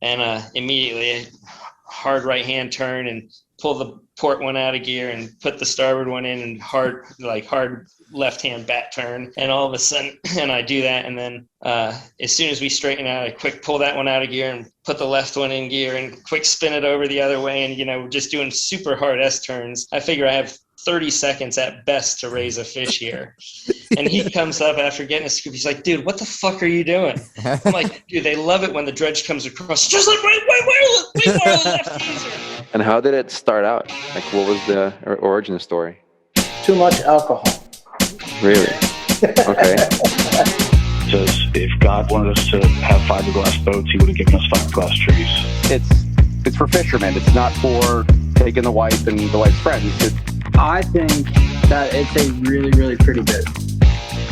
and immediately a hard right-hand turn and pull the port one out of gear and put the starboard one in and hard left-hand back turn. And all of a sudden, and I do that. And then as soon as we straighten out, I quick pull that one out of gear and put the left one in gear and quick spin it over the other way. And, just doing super hard S-turns. I figure I have 30 seconds at best to raise a fish here. And he comes up after getting a scoop. He's like, dude, what the fuck are you doing? I'm like, dude, they love it when the dredge comes across. Just like, way more left teaser. And how did it start out? Like, what was the origin story? Too much alcohol. Really? Okay. Says if God wanted us to have fiberglass boats, he would have given us fiberglass trees. It's for fishermen. It's not for taking the wife and the wife's friends. I think that it's a really, really pretty bit.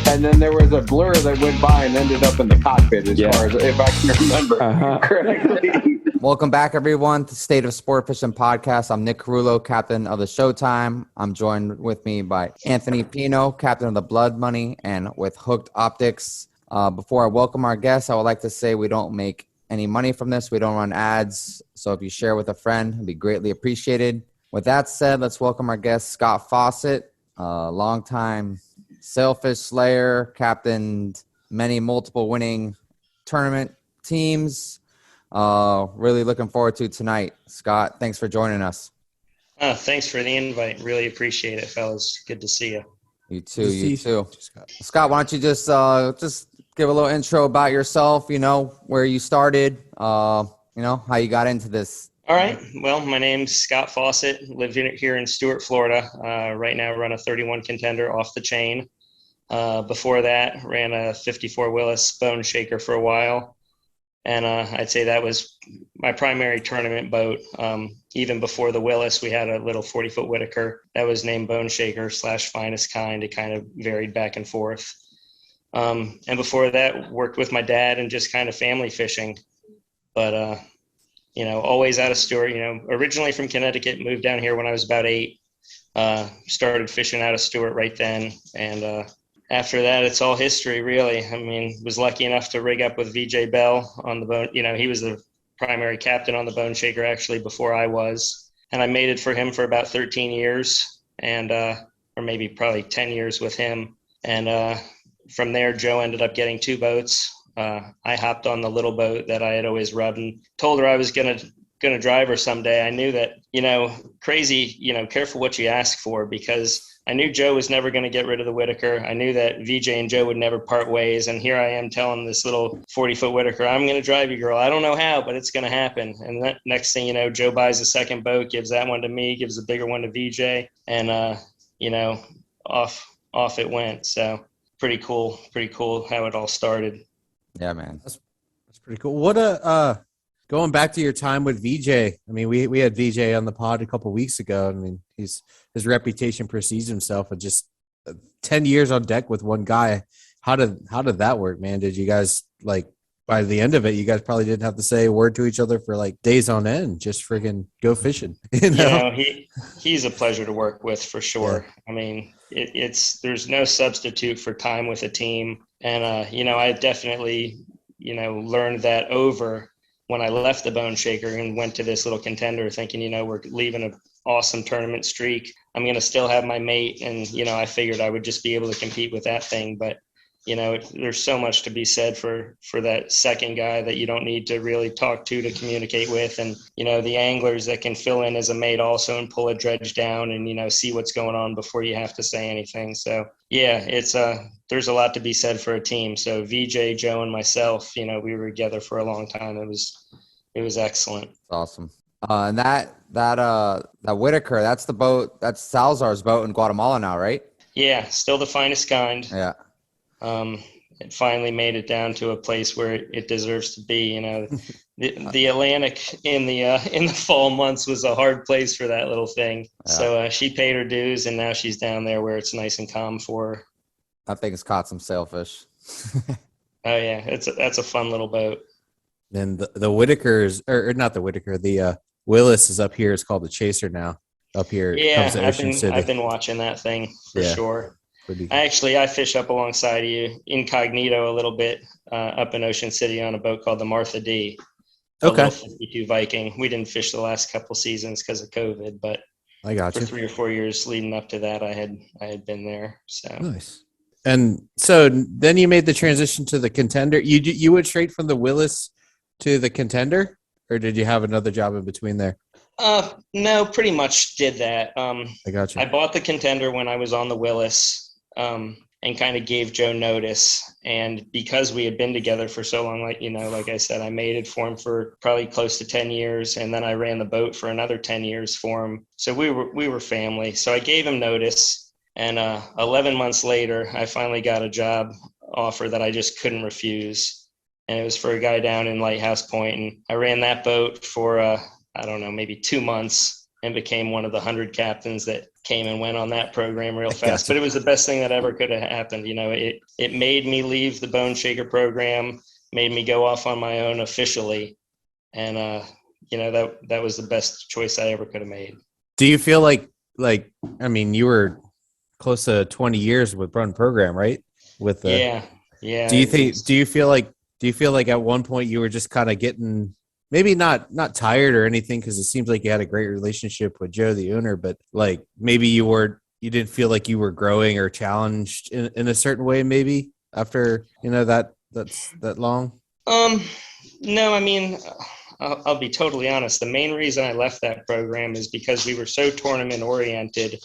And then there was a blur that went by and ended up in the cockpit, as far as if I can remember correctly. Welcome back, everyone, to State of Sport Fishing Podcast. I'm Nick Carullo, captain of the Showtime. I'm joined with me by Anthony Pino, captain of the Blood Money, and with Hooked Optics. Before I welcome our guests, I would like to say we don't make any money from this. We don't run ads. So if you share with a friend, it'd be greatly appreciated. With that said, let's welcome our guest, Scott Fawcett, longtime sailfish slayer, captained many multiple winning tournament teams. Really looking forward to tonight. Scott, thanks for joining us. Thanks for the invite. Really appreciate it, fellas. Good to see you. You too. Scott, why don't you just give a little intro about yourself, where you started, how you got into this. All right. Well, my name's Scott Fawcett. Live here in Stuart, Florida. Right now, run a 31 Contender OffTheChain. Before that, ran a 54 Willis bone shaker for a while. And I'd say that was my primary tournament boat. Even before the Willis, we had a little 40-foot Whitaker that was named Bone Shaker / Finest Kind. It kind of varied back and forth. And before that, worked with my dad and just kind of family fishing. But always out of Stuart, originally from Connecticut, moved down here when I was about 8, started fishing out of Stuart right then. And after that, it's all history, really. I mean, was lucky enough to rig up with VJ Bell on the bone. He was the primary captain on the Bone Shaker actually before I was. And I mated for him for about 13 years and, or maybe probably 10 years with him. And from there, Joe ended up getting 2 boats. I hopped on the little boat that I had always rubbed and told her I was gonna drive her someday. I knew that, crazy, careful what you ask for, because I knew Joe was never going to get rid of the Whitaker. I knew that VJ and Joe would never part ways. And here I am telling this little 40-foot Whitaker, I'm going to drive you, girl. I don't know how, but it's going to happen. And that next thing you know, Joe buys a second boat, gives that one to me, gives a bigger one to VJ. And, off it went. So pretty cool how it all started. Yeah, man. That's pretty cool. What going back to your time with VJ. I mean, we had VJ on the pod a couple weeks ago. I mean, his reputation precedes himself, and just 10 years on deck with one guy. How did that work, man? Did you guys, by the end of it, you guys probably didn't have to say a word to each other for days on end, just friggin' go fishing. He's a pleasure to work with for sure. Yeah. I mean, there's no substitute for time with a team. And, I definitely, learned that over when I left the Bone Shaker and went to this little Contender thinking, we're leaving an awesome tournament streak. I'm going to still have my mate. And, I figured I would just be able to compete with that thing. But, there's so much to be said for that second guy that you don't need to really talk to communicate with. And, the anglers that can fill in as a mate also and pull a dredge down and, see what's going on before you have to say anything. So, yeah, there's a lot to be said for a team. So VJ, Joe, and myself, we were together for a long time. It was excellent. Awesome. And that Whitaker, that's the boat, that's Salazar's boat in Guatemala now, right? Yeah, still the Finest Kind. Yeah. It finally made it down to a place where it deserves to be. The Atlantic in the fall months was a hard place for that little thing. Yeah. So she paid her dues, and now she's down there where it's nice and calm for her. I think it's caught some sailfish. Oh yeah, that's a fun little boat. And the Whitakers, or not the Whitaker, the Willis is up here. It's called the Chaser now. Up here, yeah, I've been watching that thing for sure. I fish up alongside you incognito a little bit up in Ocean City on a boat called the Martha D. a little 52 Viking. We didn't fish the last couple seasons because of COVID, but I got for you. 3 or 4 years leading up to that, I had been there. So Nice. And so then you made the transition to the Contender. You went straight from the Willis to the Contender, or did you have another job in between there? No, pretty much did that. I got you. I bought the Contender when I was on the Willis, and kind of gave Joe notice. And because we had been together for so long, like I said, I mated for him for probably close to 10 years. And then I ran the boat for another 10 years for him. So we were family. So I gave him notice. And 11 months later, I finally got a job offer that I just couldn't refuse. And it was for a guy down in Lighthouse Point. And I ran that boat for, I don't know, maybe 2 months, and became one of the 100 captains that came and went on that program real fast. But it was the best thing that ever could have happened. It made me leave the Bone Shaker program, made me go off on my own officially. And, that was the best choice I ever could have made. Do you feel like, I mean, you were close to 20 years with Brun program, right? With Yeah. Do you feel like at one point you were just kind of getting, maybe not tired or anything, because it seems like you had a great relationship with Joe, the owner, but like maybe you didn't feel like you were growing or challenged in a certain way, maybe after, that's that long? No, I mean, I'll be totally honest. The main reason I left that program is because we were so tournament oriented,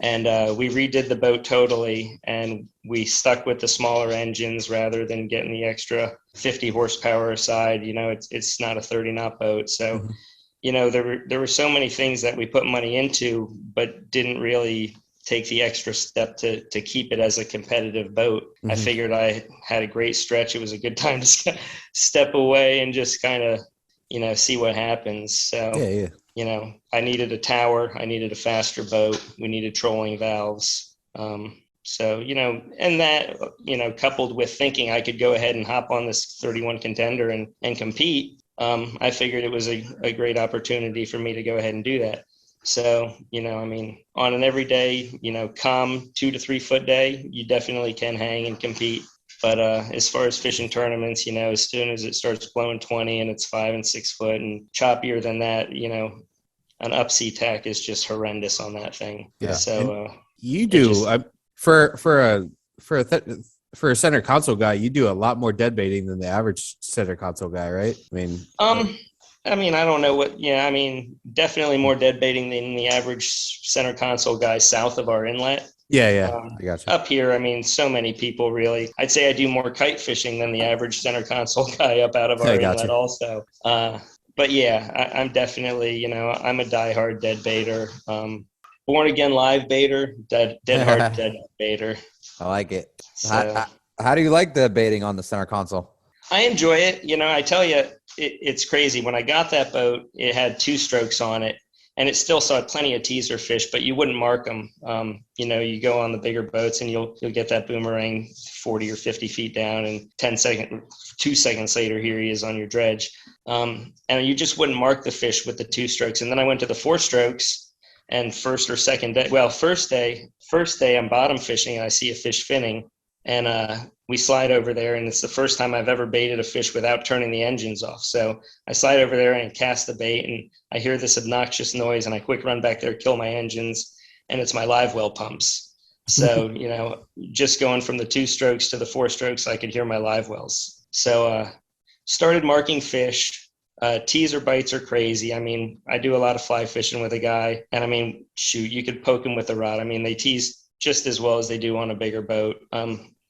and we redid the boat totally, and we stuck with the smaller engines rather than getting the extra 50 horsepower aside. It's not a 30 knot boat. So, there were so many things that we put money into, but didn't really take the extra step to keep it as a competitive boat. I figured I had a great stretch. It was a good time to step away and just kind of, see what happens. So, Yeah. I needed a tower. I needed a faster boat. We needed trolling valves. So, and that, coupled with thinking I could go ahead and hop on this 31 Contender and compete, I figured it was a great opportunity for me to go ahead and do that. So, on an everyday, calm 2 to 3 foot day, you definitely can hang and compete. But as far as fishing tournaments, as soon as it starts blowing 20 and it's 5 and 6 foot and choppier than that, an upsea tack is just horrendous on that thing. Yeah. So you do for a center console guy, you do a lot more dead baiting than the average center console guy, right? I don't know what. Yeah, definitely more dead baiting than the average center console guy south of our inlet. Yeah. I got you. Up here, so many people really. I'd say I do more kite fishing than the average center console guy up out of our inlet also. But yeah, I'm definitely, I'm a diehard dead baiter. Born again live baiter, dead hard dead baiter. I like it. So, how do you like the baiting on the center console? I enjoy it. I tell you, it's crazy. When I got that boat, it had 2 strokes on it. And it still saw plenty of teaser fish, but you wouldn't mark them. You go on the bigger boats and you'll get that boomerang 40 or 50 feet down, and 2 seconds later, here he is on your dredge. And you just wouldn't mark the fish with the 2 strokes. And then I went to the 4 strokes, and first day I'm bottom fishing and I see a fish finning, and we slide over there, and it's the first time I've ever baited a fish without turning the engines off. So I slide over there and cast the bait, and I hear this obnoxious noise, and I quick run back there, kill my engines, and it's my live well pumps. So, just going from the 2 strokes to the 4 strokes, I could hear my live wells. So started marking fish. Teaser bites are crazy. I do a lot of fly fishing with a guy, and you could poke him with a rod. They tease just as well as they do on a bigger boat.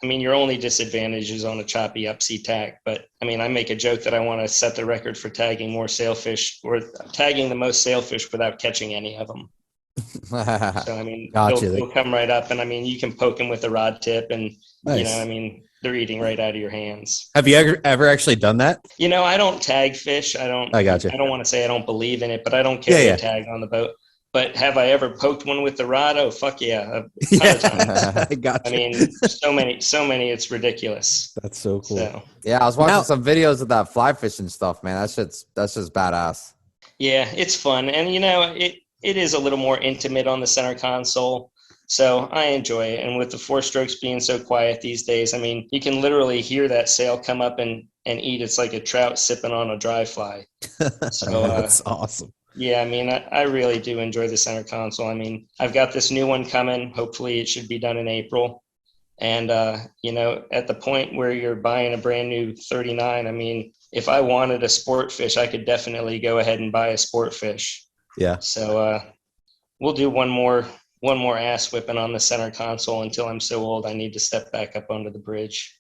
Your only disadvantage is on a choppy upsea tack. But, I make a joke that I want to set the record for tagging more sailfish, or tagging the most sailfish without catching any of them. So, they'll come right up, and, you can poke them with a rod tip, and, nice. They're eating right out of your hands. Have you ever actually done that? I don't tag fish. I got you. I don't want to say I don't believe in it, but I don't carry a tag on the boat. But have I ever poked one with the rod? Oh, fuck yeah. A ton of times. I got you. So many, it's ridiculous. That's so cool. So, yeah, I was watching some videos of that fly fishing stuff, man. That's just badass. Yeah, it's fun. And, it is a little more intimate on the center console. So I enjoy it. And with the 4 strokes being so quiet these days, you can literally hear that sail come up and and eat. It's like a trout sipping on a dry fly. So That's awesome. Yeah, I mean, I really do enjoy the center console. I mean, I've got this new one coming. Hopefully it should be done in April. And, at the point where you're buying a brand new 39, I mean, if I wanted a sport fish, I could definitely go ahead and buy a sport fish. Yeah. So we'll do one more ass whipping on the center console until I'm so old I need to step back up onto the bridge.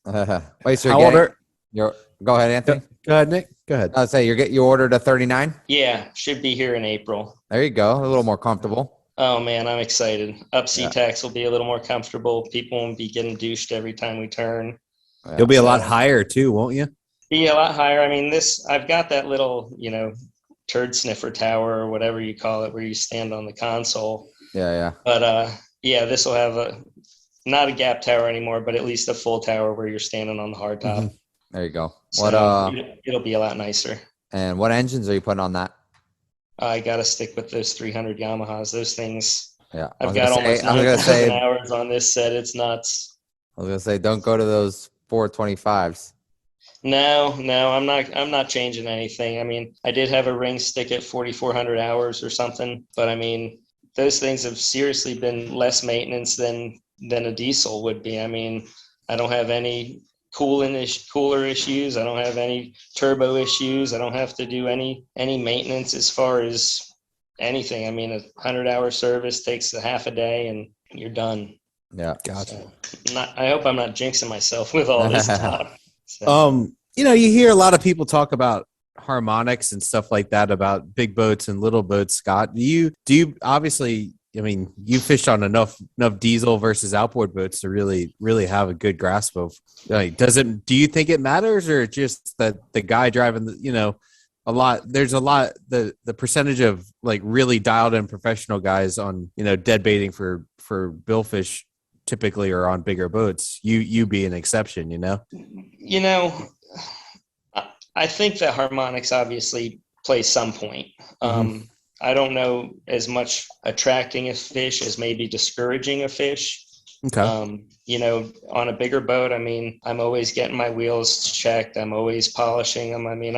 Wait, so How old are? Go ahead, Anthony. Go ahead, Nick. Go ahead. I'll say you ordered a 39. Yeah, should be here in April. There you go. A little more comfortable. Oh man, I'm excited. Upsea tax will be a little more comfortable. People won't be getting douched every time we turn. Yeah. You'll be a lot higher too, won't you? Be a lot higher. I mean, I've got that little, turd sniffer tower or whatever you call it, where you stand on the console. Yeah. But this will have not a gap tower anymore, but at least a full tower where you're standing on the hard top. Mm-hmm. There you go. So it'll be a lot nicer. And what engines are you putting on that? I got to stick with those 300 Yamahas. Those things. Yeah. I've got almost 9,000 hours on this set. It's nuts. I was gonna say, don't go to those 425s. No, I'm not changing anything. I mean, I did have a ring stick at 4,400 hours or something, but I mean, those things have seriously been less maintenance than a diesel would be. I mean, I don't have any cooler issues. I don't have any turbo issues. I don't have to do any maintenance as far as anything. I mean, 100-hour service takes a half a day and you're done. Yeah. Gotcha. So, I hope I'm not jinxing myself with all this talk. So. You hear a lot of people talk about harmonics and stuff like that about big boats and little boats. Scott, do you obviously, I mean, you fished on enough diesel versus outboard boats to really, really have a good grasp of, do you think it matters, or just that the guy driving the percentage of like really dialed in professional guys on, dead baiting for billfish typically are on bigger boats, you be an exception, I think that harmonics obviously plays some point. I don't know as much attracting a fish as maybe discouraging a fish. Okay. On a bigger boat, I mean, I'm always getting my wheels checked. I'm always polishing them. I mean,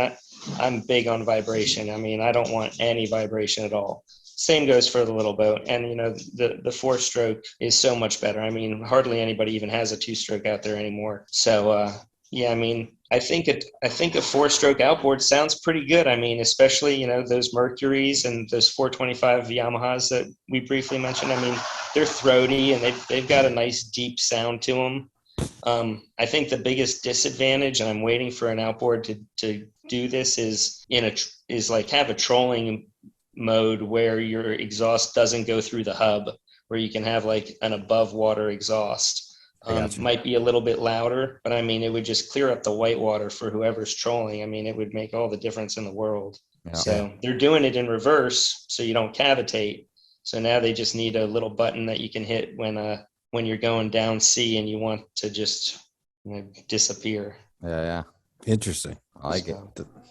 I'm big on vibration. I mean, I don't want any vibration at all. Same goes for the little boat. And, the 4-stroke is so much better. I mean, hardly anybody even has a 2-stroke out there anymore. So, I mean, I think a 4-stroke outboard sounds pretty good. I mean, especially, those Mercuries and those 425 Yamahas that we briefly mentioned. I mean, they're throaty and they've got a nice deep sound to them. I think the biggest disadvantage, and I'm waiting for an outboard to do this, is like have a trolling mode where your exhaust doesn't go through the hub, where you can have like an above water exhaust. Might be a little bit louder, but I mean, it would just clear up the white water for whoever's trolling. I mean, it would make all the difference in the world. Yeah. So they're doing it in reverse, so you don't cavitate. So now they just need a little button that you can hit when you're going down sea and you want to just disappear. Yeah. Interesting. I like it.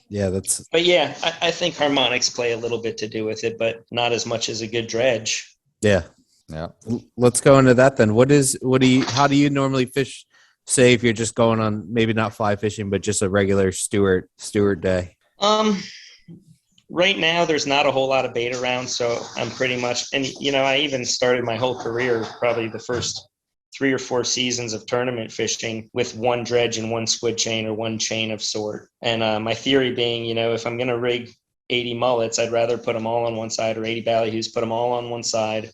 Yeah, that's. But yeah, I think harmonics play a little bit to do with it, but not as much as a good dredge. Yeah. Yeah. Let's go into that then. How do you normally fish? Say if you're just going on, maybe not fly fishing, but just a regular Stuart day. Right now there's not a whole lot of bait around, so I'm pretty much, and I even started my whole career, probably the first 3 or 4 seasons of tournament fishing, with one dredge and one squid chain or one chain of sort. And my theory being, if I'm going to rig 80 mullets, I'd rather put them all on one side, or 80 ballyhoos, put them all on one side,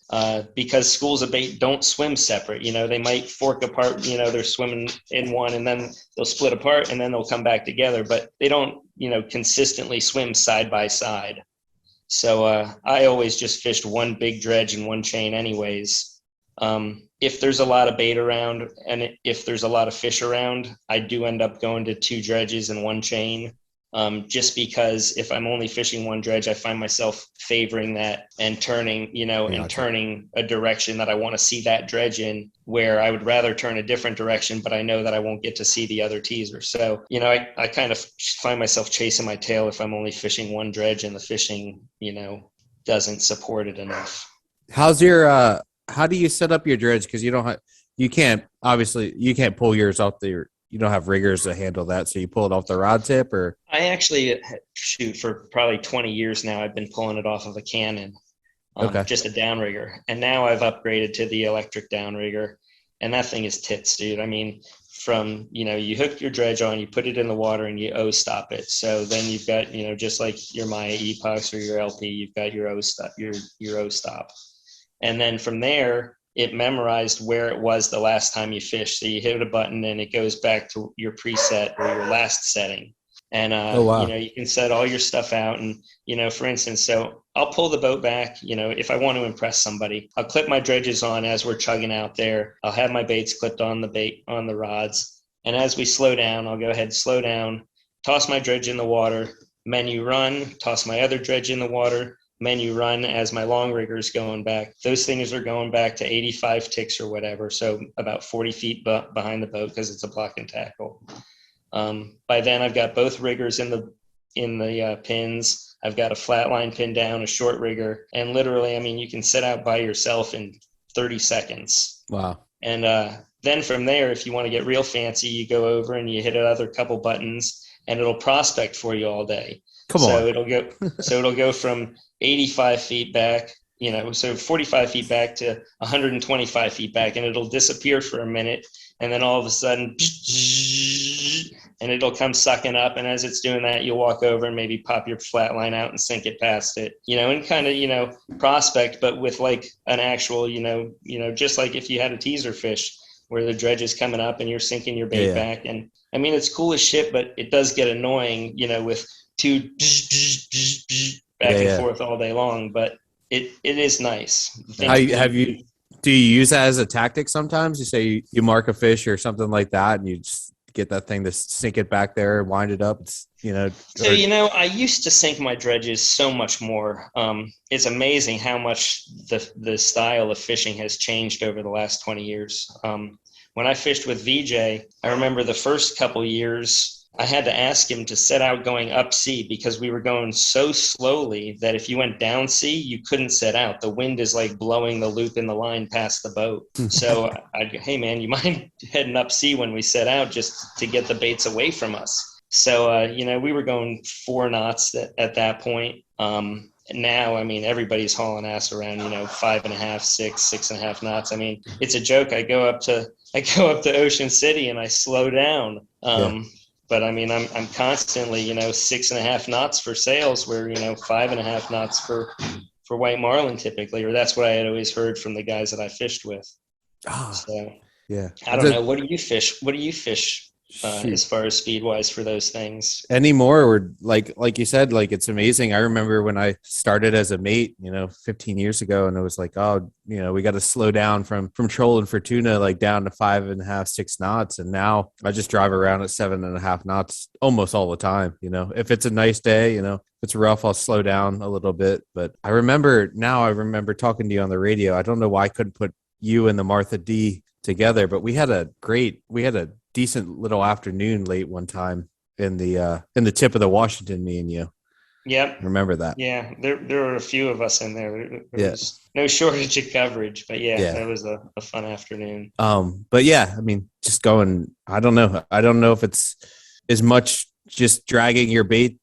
because schools of bait don't swim separate. They might fork apart, they're swimming in one and then they'll split apart and then they'll come back together, but they don't, consistently swim side by side. So I always just fished one big dredge and one chain anyways. If there's a lot of bait around and if there's a lot of fish around, I do end up going to 2 dredges and 1 chain. Just because if I'm only fishing one dredge, I find myself favoring that and turning, turning a direction that I want to see that dredge in, where I would rather turn a different direction, but I know that I won't get to see the other teaser. So, I kind of find myself chasing my tail if I'm only fishing one dredge and the fishing, doesn't support it enough. How's your, how do you set up your dredge? Because you can't pull yours off you don't have riggers to handle that, so you pull it off the rod tip, or? I actually shoot for probably 20 years now. I've been pulling it off of a Canon, just a downrigger, and now I've upgraded to the electric downrigger, and that thing is tits, dude. I mean, from, you hook your dredge on, you put it in the water, and you stop it. So then you've got, just like your Maya epox or your LP, you've got your O stop, and then from there, it memorized where it was the last time you fished. So you hit a button and it goes back to your preset or your last setting. And, you can set all your stuff out. And, for instance, so I'll pull the boat back, if I want to impress somebody, I'll clip my dredges on as we're chugging out there. I'll have my baits clipped on the rods. And as we slow down, I'll go ahead, slow down, toss my dredge in the water, menu run, toss my other dredge in the water, menu run as my long rigger's going back. Those things are going back to 85 ticks or whatever, so about 40 feet behind the boat because it's a block and tackle. By then, I've got both riggers in the pins. I've got a flat line pin down, a short rigger, and literally, I mean, you can set out by yourself in 30 seconds. Wow. And then from there, if you want to get real fancy, you go over and you hit another couple buttons, and it'll prospect for you all day. So it'll go from 85 feet back, so 45 feet back to 125 feet back, and it'll disappear for a minute, and then all of a sudden, and it'll come sucking up. And as it's doing that, you'll walk over and maybe pop your flat line out and sink it past it, and kind of, prospect, but with like an actual, just like if you had a teaser fish where the dredge is coming up and you're sinking your bait back. And I mean, it's cool as shit, but it does get annoying, with two back and forth all day long, but it is nice. Do you use that as a tactic sometimes? You say you mark a fish or something like that, and you just get that thing to sink it back there and wind it up. So, I used to sink my dredges so much more. It's amazing how much the style of fishing has changed over the last 20 years. When I fished with VJ, I remember the first couple years, I had to ask him to set out going up sea because we were going so slowly that if you went down sea, you couldn't set out. The wind is like blowing the loop in the line past the boat. So I'd go, hey man, you mind heading up sea when we set out just to get the baits away from us? So, we were going 4 knots at that point. Now, I mean, everybody's hauling ass around, 5.5, 6.5 knots. I mean, it's a joke. I go up to Ocean City and I slow down. But I mean, I'm constantly, 6.5 knots for sails, where 5.5 knots for white marlin typically, or that's what I had always heard from the guys that I fished with. So yeah, I don't know. What do you fish? As far as speed wise for those things anymore? Or like you said, like it's amazing. I remember when I started as a mate, 15 years ago, and it was like, we got to slow down from trolling for tuna, like down to 5.5, 6 knots. And now I just drive around at 7.5 knots almost all the time. If it's a nice day, if it's rough, I'll slow down a little bit. But I remember talking to you on the radio. I don't know why I couldn't put you and the Martha D together, but we had a decent little afternoon late one time in the tip of the Washington, me and you. Yep. Remember that? Yeah. There were a few of us in there. There was no shortage of coverage, but that was a fun afternoon. But yeah, I mean, just going, I don't know if it's as much just dragging your bait,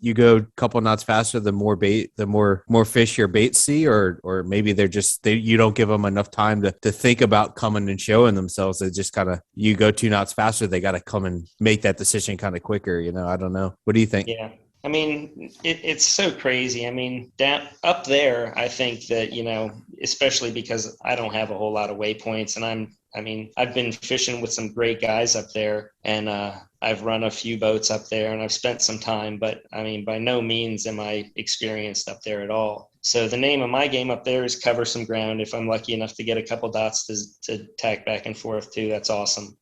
you go a couple knots faster, the more fish your bait see, or maybe you don't give them enough time to think about coming and showing themselves. They just kind of, you go 2 knots faster, they got to come and make that decision kind of quicker. I don't know. What do you think? Yeah. I mean, it's so crazy. I mean, down up there, I think that, especially because I don't have a whole lot of waypoints, and I've been fishing with some great guys up there, and I've run a few boats up there, and I've spent some time, but I mean, by no means am I experienced up there at all. So the name of my game up there is cover some ground. If I'm lucky enough to get a couple dots to tack back and forth to, that's awesome.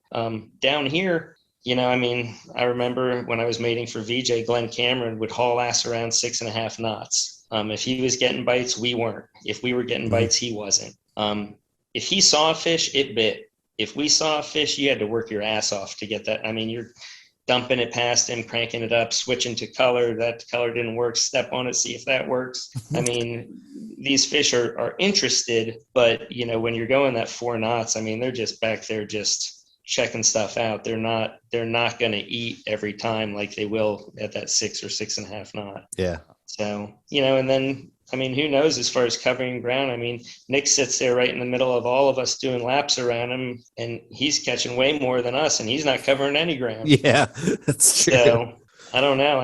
Down here, I remember when I was mating for VJ, Glenn Cameron would haul ass around 6.5 knots. If he was getting bites, we weren't. If we were getting bites, he wasn't. If he saw a fish, it bit. If we saw a fish, you had to work your ass off to get that. I mean, you're dumping it past him, cranking it up, switching to color. That color didn't work. Step on it, see if that works. I mean, these fish are interested, but, when you're going that 4 knots, I mean, they're just back there just checking stuff out. They're not going to eat every time like they will at that 6 or 6.5 knot. Yeah. So, and then, who knows as far as covering ground? Nick sits there right in the middle of all of us doing laps around him, and he's catching way more than us, and he's not covering any ground. Yeah, that's true. So I don't know.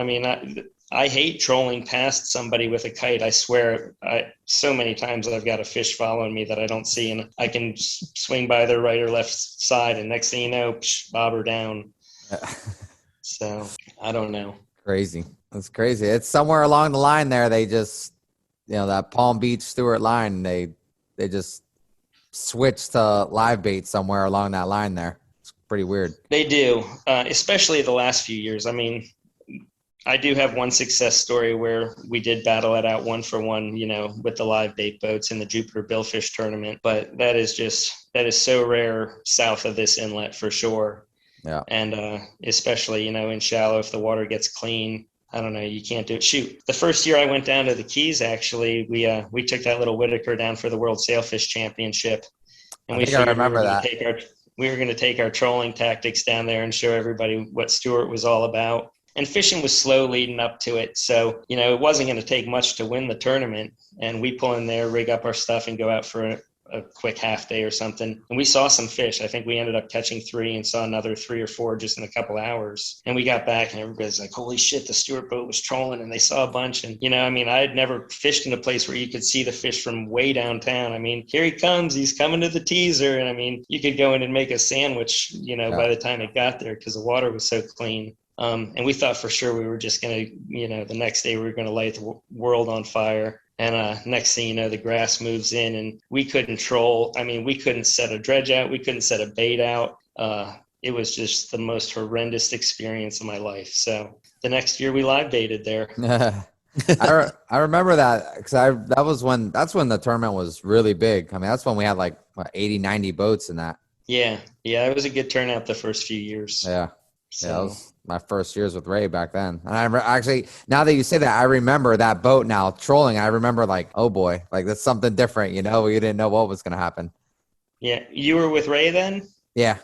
I hate trolling past somebody with a kite. I swear, so many times I've got a fish following me that I don't see, and I can swing by their right or left side, and next thing you know, bobber down. So I don't know. Crazy. That's crazy. It's somewhere along the line there. They just, that Palm Beach Stuart line, they just switched to live bait somewhere along that line there. It's pretty weird. They do, especially the last few years. I do have one success story where we did battle it out 1 for 1, with the live bait boats in the Jupiter Billfish tournament. But that is so rare south of this inlet for sure. Yeah. And especially, in shallow, if the water gets clean, I don't know, you can't do it. Shoot. The first year I went down to the Keys, actually, we took that little Whitaker down for the World Sailfish Championship. And I remember that. We were going to take our trolling tactics down there and show everybody what Stuart was all about. And fishing was slow leading up to it. So, it wasn't going to take much to win the tournament. And we pull in there, rig up our stuff, and go out for a quick half day or something. And we saw some fish. I think we ended up catching 3 and saw another 3 or 4 just in a couple hours. And we got back and everybody's like, holy shit, the Stuart boat was trolling, and they saw a bunch. And, I had never fished in a place where you could see the fish from way downtown. Here he comes, he's coming to the teaser. And you could go in and make a sandwich, by the time it got there because the water was so clean. And we thought for sure we were just going to, the next day we were going to light the world on fire. And next thing you know, the grass moves in and we couldn't troll. We couldn't set a dredge out. We couldn't set a bait out. It was just the most horrendous experience of my life. So the next year we live baited there. I remember that because that's when the tournament was really big. That's when we had like 80, 90 boats in that. Yeah. It was a good turnout the first few years. Yeah. So. Yeah, that was my first years with Ray back then. And actually, now that you say that, I remember that boat now trolling. I remember like, oh boy, like that's something different, We didn't know what was going to happen. Yeah. You were with Ray then? Yeah.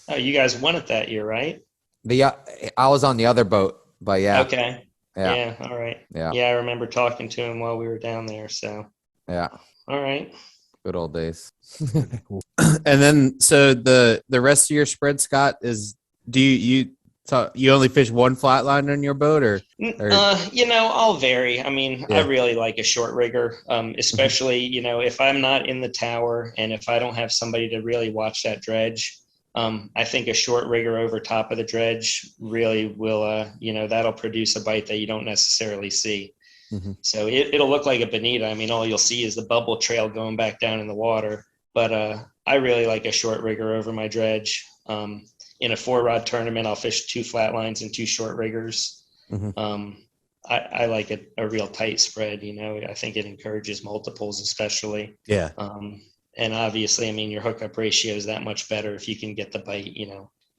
Oh, you guys won it that year, right? I was on the other boat, but yeah. Okay. Yeah. All right. Yeah. Yeah. I remember talking to him while we were down there. So. Yeah. All right. Good old days. And then, so the rest of your spread, Scott, is, do you only fish one flat line on your boat or? I'll vary. I really like a short rigger, especially, if I'm not in the tower and if I don't have somebody to really watch that dredge. I think a short rigger over top of the dredge really will, that'll produce a bite that you don't necessarily see. Mm-hmm. So it'll look like a bonita. All you'll see is the bubble trail going back down in the water. But I really like a short rigger over my dredge. In a 4-rod tournament, I'll fish 2 flat lines and 2 short riggers. Mm-hmm. I like a real tight spread, I think it encourages multiples especially. Yeah. And obviously, your hookup ratio is that much better if you can get the bite,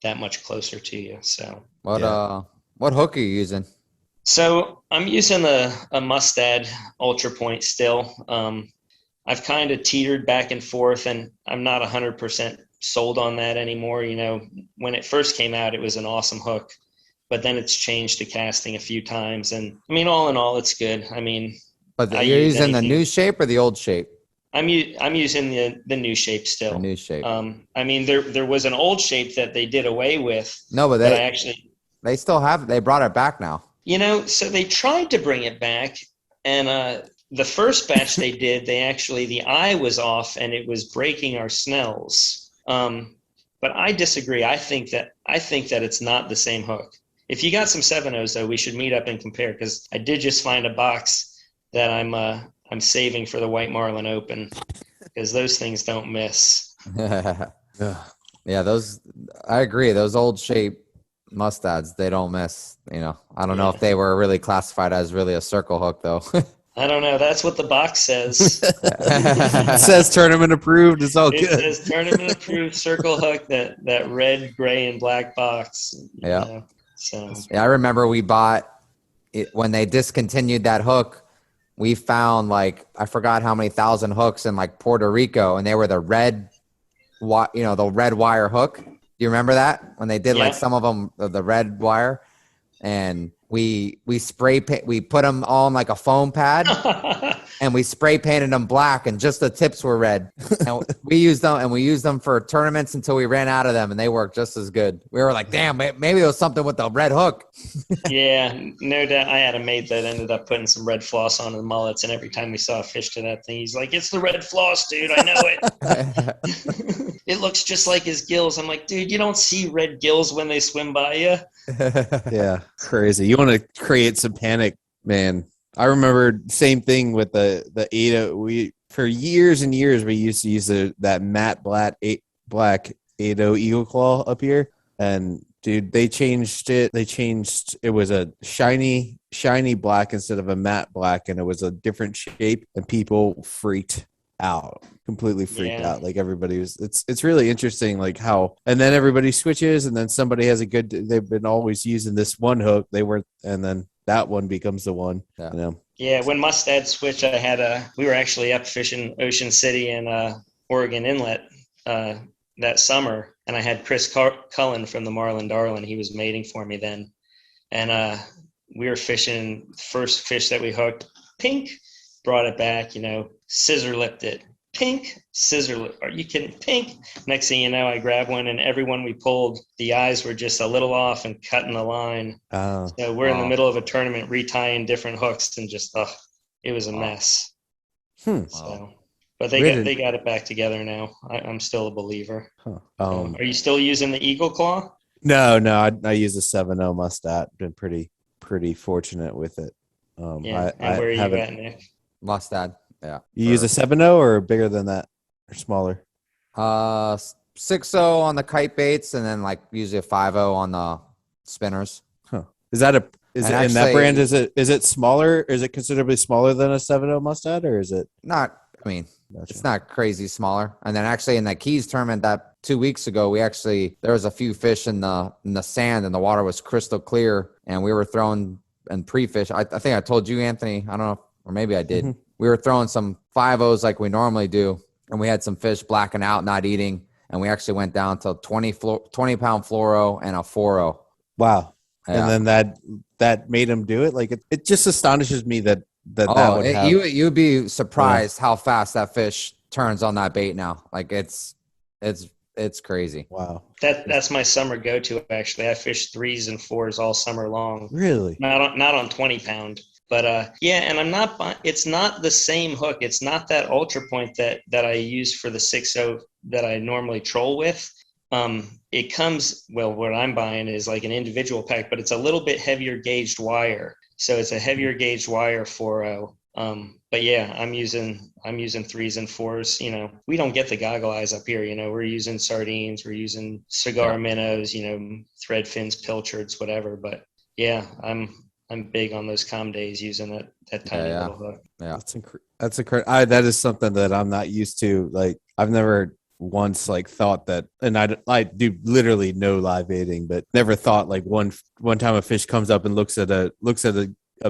that much closer to you. So what hook are you using? So I'm using a Mustad Ultra Point still. I've kind of teetered back and forth, and I'm not 100% sold on that anymore. When it first came out, it was an awesome hook, but then it's changed to casting a few times. And all in all, it's good. But you're using the new shape or the old shape? I'm using the new shape still. The new shape. There was an old shape that they did away with. No, but they still have. They brought it back now. So they tried to bring it back, and the first batch they did, the eye was off and it was breaking our snells. But I disagree. I think that it's not the same hook. If you got some 7.0s though, we should meet up and compare, because I did just find a box that I'm saving for the White Marlin Open, because those things don't miss. Yeah, I agree. Those old shape Mustads, they don't miss. I don't know if they were really classified as really a circle hook though. I don't know. That's what the box says. It says tournament approved. It's all good. It says tournament approved circle hook, that red, gray, and black box. Yeah. So. Yeah, I remember we bought it when they discontinued that hook. We found I forgot how many thousand hooks in Puerto Rico, and they were the red wire hook. you remember that when they did Yeah. like some of them the red wire, and we spray paint, we put them all on like a foam pad. And we spray painted them black, and just the tips were red. And we used them for tournaments until we ran out of them, and they worked just as good. We were like, damn, maybe it was something with the red hook. Yeah, no doubt. I had a mate that ended up putting some red floss on the mullets, and every time we saw a fish to that thing, he's like, "It's the red floss, dude. I know it. It looks just like his gills." I'm like, dude, you don't see red gills when they swim by you. Yeah, crazy. You want to create some panic, man. I remember same thing with the 8-0. We for years and years we used to use that matte black 8-0 Eagle Claw up here, and dude, they changed it. It was a shiny black instead of a matte black, and it was a different shape, and people freaked out, completely freaked out. Like everybody was. It's really interesting, like how, and then everybody switches, and then somebody has they've been always using this one hook. And then that one becomes the one. Yeah. You know? Yeah, when Mustad switched, we were actually up fishing Ocean City and Oregon Inlet that summer, and I had Chris Cullen from the Marlin Darlin. He was mating for me then, and we were fishing. First fish that we hooked, pink, brought it back. Scissor lipped it. Pink, scissor lip. Are you kidding? Pink. Next thing you know, I grabbed one, and every one we pulled, the eyes were just a little off and cutting the line. Oh, so we're in the middle of a tournament, retying different hooks, and just it was a mess. So, but they got it back together now. I'm still a believer. Are you still using the Eagle Claw? No, I use a 7.0 Mustad. Been pretty fortunate with it. Yeah. And where are you at, Nick? Mustad. Yeah. You use a 7.0 or bigger than that, or smaller? 6.0 on the kite baits, and then like usually a 5.0 on the spinners. Huh. Is it in that brand? Is it smaller? Is it considerably smaller than a 7.0 Mustad, or is it not? I mean, it's not crazy smaller. And then actually in that Keys tournament that 2 weeks ago, there was a few fish in the sand, and the water was crystal clear, and we were throwing and pre-fish. I think I told you, Anthony. I don't know, or maybe I did. Mm-hmm. We were throwing some 5.0s like we normally do, and we had some fish blacking out, not eating, and we actually went down to 20-pound fluoro and a 4.0. Wow. Yeah. And then that made him do it? Like, it just astonishes me that would have... You'd be surprised how fast that fish turns on that bait now. Like, it's crazy. Wow. That's my summer go-to, actually. I fish 3s and 4s all summer long. Really? Not on 20-pound. But and it's not the same hook. It's not that Ultra Point that I use for the 6.0 that I normally troll with. It comes, what I'm buying is like an individual pack, but it's a little bit heavier gauged wire. So it's a heavier gauged wire 4.0. But yeah, I'm using 3s and 4s. We don't get the goggle eyes up here. We're using sardines, we're using cigar minnows, thread fins, pilchards, whatever. But yeah, I'm big on those calm days using that tiny little hook. Yeah, that's incredible. That is something that I'm not used to. Like, I've never once thought that, and I do literally no live baiting, but never thought like one time a fish comes up and looks at a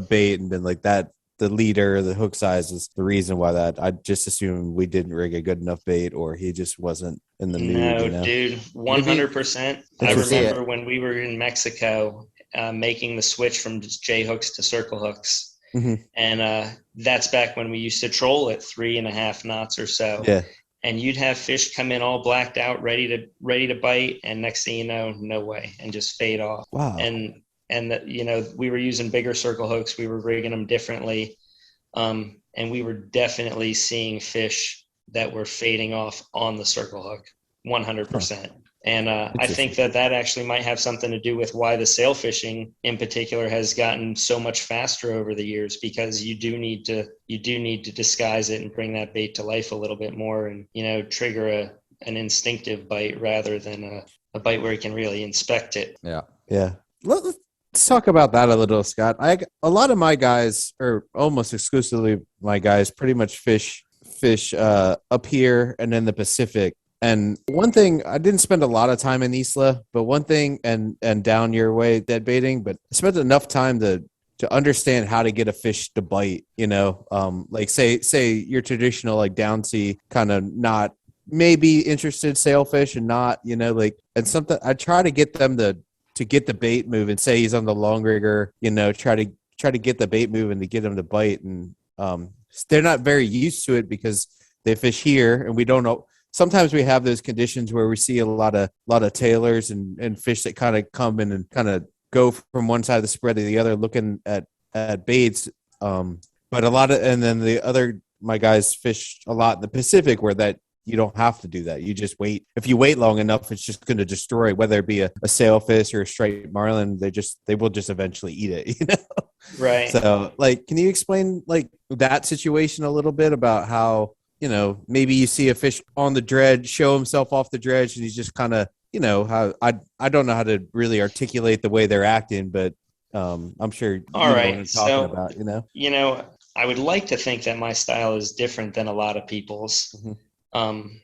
bait and been like that. The leader, the hook size is the reason why that. I just assumed we didn't rig a good enough bait, or he just wasn't in the mood. No, dude, 100%. I remember when we were in Mexico, making the switch from just J hooks to circle hooks. Mm-hmm. And that's back when we used to troll at 3.5 knots or so. Yeah. And you'd have fish come in all blacked out, ready to bite, and next thing you know, no way, and just fade off. Wow. And we were using bigger circle hooks. We were rigging them differently. And we were definitely seeing fish that were fading off on the circle hook, 100%. Huh. And I think that actually might have something to do with why the sailfishing in particular has gotten so much faster over the years, because you do need to disguise it and bring that bait to life a little bit more, and trigger an instinctive bite rather than a bite where you can really inspect it. Yeah. Let's talk about that a little, Scott. A lot of my guys, or almost exclusively my guys, pretty much fish up here and in the Pacific. And one thing, I didn't spend a lot of time in Isla, but one thing, and down your way dead baiting, but I spent enough time to understand how to get a fish to bite, like say your traditional like downsea kind of not may be interested in sailfish and not, like, and something I try to get them to get the bait moving. Say he's on the long rigger, try to get the bait moving to get him to bite. And they're not very used to it because they fish here and we don't know. Sometimes we have those conditions where we see a lot of tailors and fish that kind of come in and kind of go from one side of the spread to the other looking at baits. But and then my guys fish a lot in the Pacific where that you don't have to do that. You just wait. If you wait long enough, it's just going to destroy, whether it be a sailfish or a striped marlin. They will just eventually eat it, Right. So, like, can you explain like that situation a little bit about how, maybe you see a fish on the dredge, show himself off the dredge, and he's just kind of, how I don't know how to really articulate the way they're acting, but I'm sure All right. know what I'm talking about, I would like to think that my style is different than a lot of people's. Mm-hmm.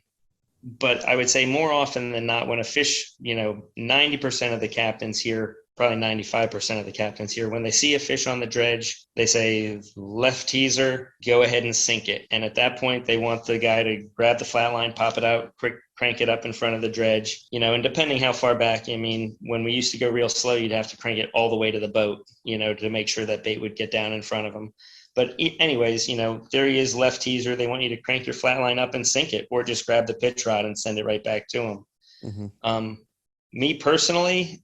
But I would say more often than not, when a fish, 90% of the captains here, probably 95% of the captains here, when they see a fish on the dredge, they say, left teaser, go ahead and sink it. And at that point, they want the guy to grab the flat line, pop it out, quick, crank it up in front of the dredge, and depending how far back, when we used to go real slow, you'd have to crank it all the way to the boat, to make sure that bait would get down in front of them. But anyways, there he is, left teaser. They want you to crank your flat line up and sink it, or just grab the pitch rod and send it right back to him. Mm-hmm. Me personally,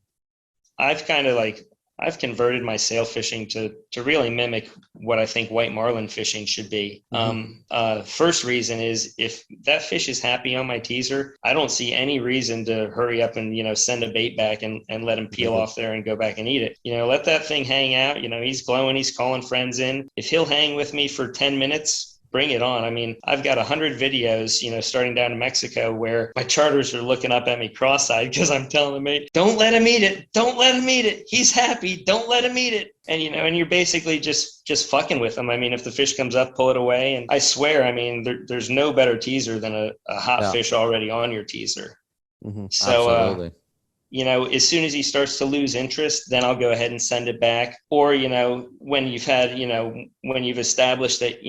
I've converted my sail fishing to really mimic what I think white marlin fishing should be. Mm-hmm. First reason is if that fish is happy on my teaser, I don't see any reason to hurry up and, send a bait back and let him peel off there and go back and eat it. Let that thing hang out. He's glowing, he's calling friends in. If he'll hang with me for 10 minutes, bring it on. I've got 100 videos, starting down in Mexico where my charters are looking up at me cross-eyed because I'm telling them, mate, don't let him eat it. Don't let him eat it. He's happy. Don't let him eat it. And, and you're basically just fucking with them. If the fish comes up, pull it away. And I swear, there's no better teaser than a hot fish already on your teaser. Mm-hmm. So, absolutely. As soon as he starts to lose interest, then I'll go ahead and send it back. Or, when you've had, when you've established that,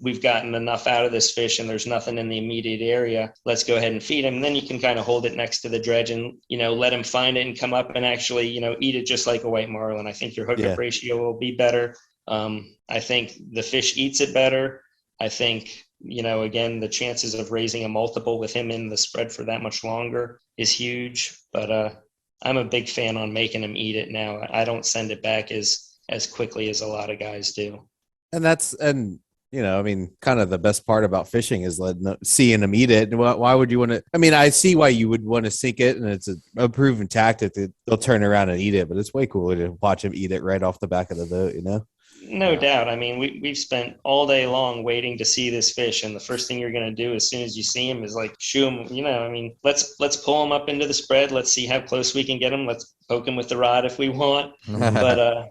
we've gotten enough out of this fish and there's nothing in the immediate area, let's go ahead and feed him. And then you can kind of hold it next to the dredge and, let him find it and come up and actually, eat it just like a white marlin. I think your hookup ratio will be better. I think the fish eats it better. I think, again, the chances of raising a multiple with him in the spread for that much longer is huge. But, I'm a big fan on making them eat it now. I don't send it back as quickly as a lot of guys do. And kind of the best part about fishing is seeing them eat it. Why would you want to? I see why you would want to sink it, and it's a proven tactic that they'll turn around and eat it. But it's way cooler to watch them eat it right off the back of the boat, No doubt. We've spent all day long waiting to see this fish, and the first thing you're going to do as soon as you see him is like shoo him. Let's pull him up into the spread. Let's see how close we can get him. Let's poke him with the rod if we want. But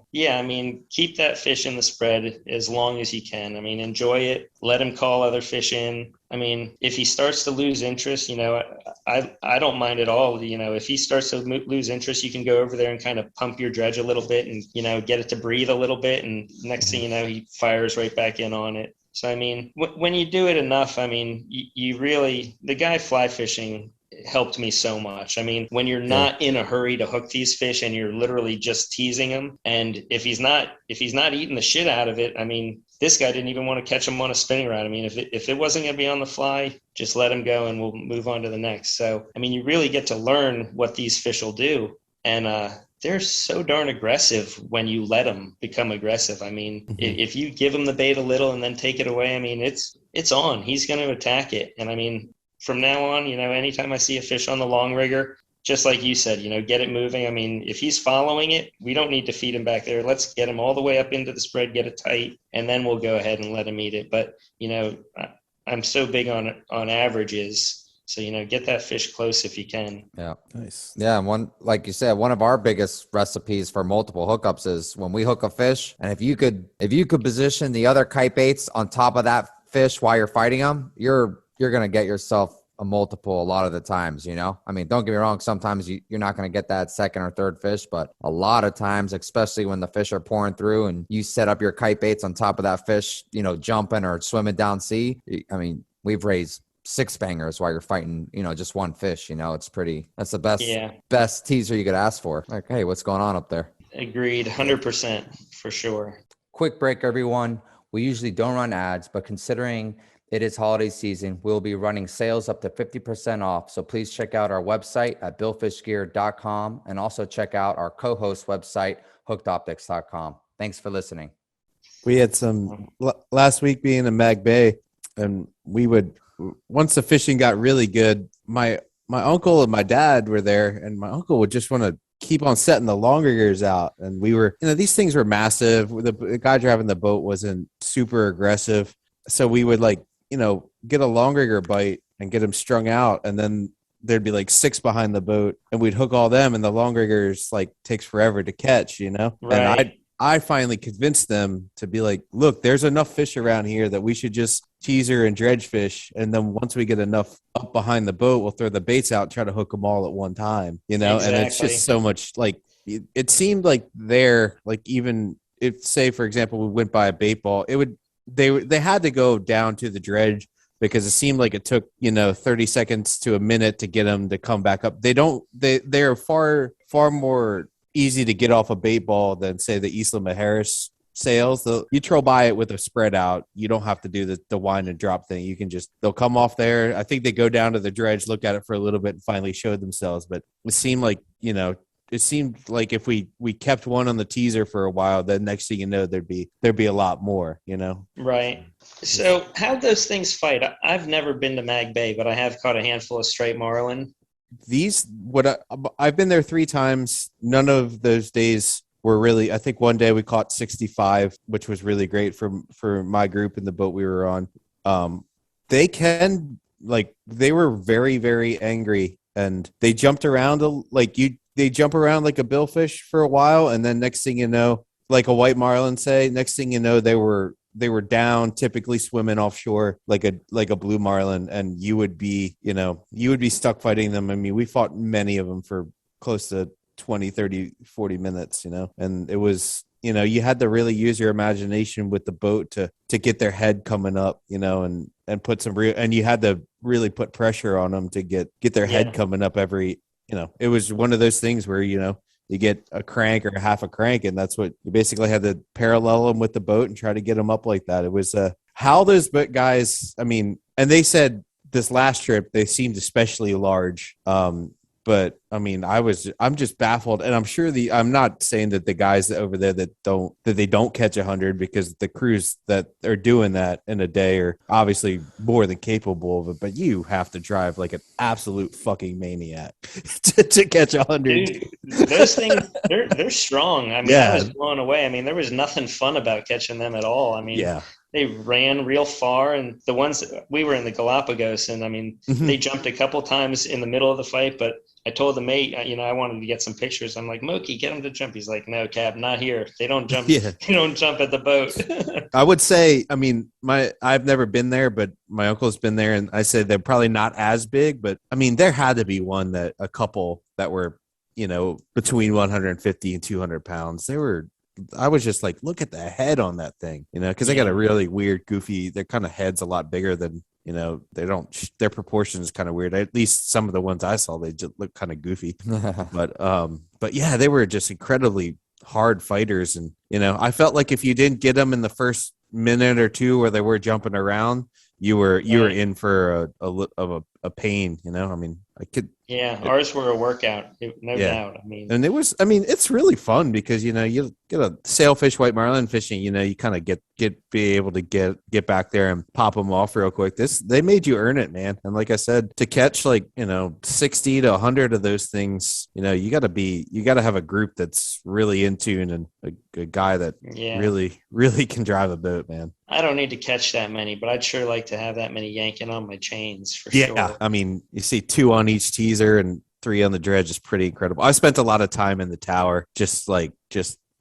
keep that fish in the spread as long as you can. Enjoy it. Let him call other fish in. If he starts to lose interest, I don't mind at all. If he starts to lose interest, you can go over there and kind of pump your dredge a little bit and, get it to breathe a little bit. And next thing you know, he fires right back in on it. So, when you do it enough, you really, the guy fly fishing helped me so much. When you're not in a hurry to hook these fish and you're literally just teasing them, and if he's not eating the shit out of it, this guy didn't even want to catch him on a spinning rod. If it wasn't going to be on the fly, just let him go and we'll move on to the next. So, you really get to learn what these fish will do. And they're so darn aggressive when you let them become aggressive. If you give him the bait a little and then take it away, it's on. He's going to attack it. And from now on, anytime I see a fish on the long rigger, just like you said, get it moving. If he's following it, we don't need to feed him back there. Let's get him all the way up into the spread, get it tight, and then we'll go ahead and let him eat it. But, I'm so big on averages. So, get that fish close if you can. Yeah. Nice. Yeah. Like you said, one of our biggest recipes for multiple hookups is when we hook a fish, and if you could position the other kite baits on top of that fish while you're fighting them, you're going to get yourself a multiple a lot of the times, don't get me wrong. Sometimes you're not going to get that second or third fish, but a lot of times, especially when the fish are pouring through and you set up your kite baits on top of that fish, jumping or swimming down sea. We've raised 6 bangers while you're fighting, just one fish. That's the best teaser you could ask for. Like, hey, what's going on up there? Agreed. 100% for sure. Quick break, everyone. We usually don't run ads, but considering it is holiday season, we'll be running sales up to 50% off. So please check out our website at billfishgear.com and also check out our co-host website, hookedoptics.com. Thanks for listening. We had some last week being in Mag Bay, and we would, once the fishing got really good, my uncle and my dad were there, and my uncle would just want to keep on setting the longer gears out. And we were, these things were massive. The guy driving the boat wasn't super aggressive. So we would get a longer gear bite and get them strung out. And then there'd be like 6 behind the boat, and we'd hook all them, and the longer gears takes forever to catch, Right. And I finally convinced them to be like, look, there's enough fish around here that we should just teaser and dredge fish. And then once we get enough up behind the boat, we'll throw the baits out and try to hook them all at one time, Exactly. And it's just so much it seemed like even if, say, for example, we went by a bait ball, they had to go down to the dredge because it seemed like it took, 30 seconds to a minute to get them to come back up. They're far more easy to get off a bait ball than, say, the Isla Mujeres sails. You troll by it with a spread out. You don't have to do the wind and drop thing. You can they'll come off there. I think they go down to the dredge, look at it for a little bit, and finally show themselves. But it seemed like, if we kept one on the teaser for a while, then next thing you know, there'd be a lot more, Right. So how'd those things fight? I've never been to Mag Bay, but I have caught a handful of striped marlin. I've been there 3 times. None of those days were really, I think one day we caught 65, which was really great for my group and the boat we were on. They were very, very angry, and they jumped around they jump around like a billfish for a while, and then next thing you know, like a white marlin, say, next thing you know, they were down, typically swimming offshore like a blue marlin, and you would be stuck fighting them. I mean, we fought many of them for close to 20, 30, 40 minutes, and it was, you had to really use your imagination with the boat to get their head coming up, and put some and you had to really put pressure on them to get their head coming up every, it was one of those things where, you get a crank or half a crank, and that's what you basically had to parallel them with the boat and try to get them up like that. It was how those guys, I mean, and they said this last trip, they seemed especially large. But I mean, I'm just baffled, and I'm sure I'm not saying that the guys over there that they don't catch 100, because the crews that are doing that in a day are obviously more than capable of it. But you have to drive like an absolute fucking maniac to catch 100. Dude, those things, they're strong. I mean, I was blown away. I mean, there was nothing fun about catching them at all. I mean, they ran real far, and the ones we were in the Galapagos, and I mean, they jumped a couple times in the middle of the fight, but I told the mate, I wanted to get some pictures. I'm like, Moki, get them to jump. He's like, no, Cap, not here. They don't jump. They don't jump at the boat. I would say, I mean, I've never been there, but my uncle's been there, and I said they're probably not as big, but I mean, there had to be a couple that were, between 150 and 200 pounds. I was just like, look at the head on that thing, because they got a really weird, goofy, their kind of head's a lot bigger than, their proportions kind of weird. At least some of the ones I saw, they just look kind of goofy. But yeah, they were just incredibly hard fighters. And, I felt like if you didn't get them in the first minute or two where they were jumping around, you were in for a pain, I mean, I could. Yeah, ours were a workout, no doubt. I mean, and it's really fun because, you get a sailfish, white marlin fishing, you kind of be able to get back there and pop them off real quick. They made you earn it, man. And like I said, to catch 60 to 100 of those things, you got to have a group that's really in tune, and a guy that really, really can drive a boat, man. I don't need to catch that many, but I'd sure like to have that many yanking on my chains for sure. Yeah, I mean, you see 2 on each teaser and 3 on the dredge is pretty incredible. I spent a lot of time in the tower just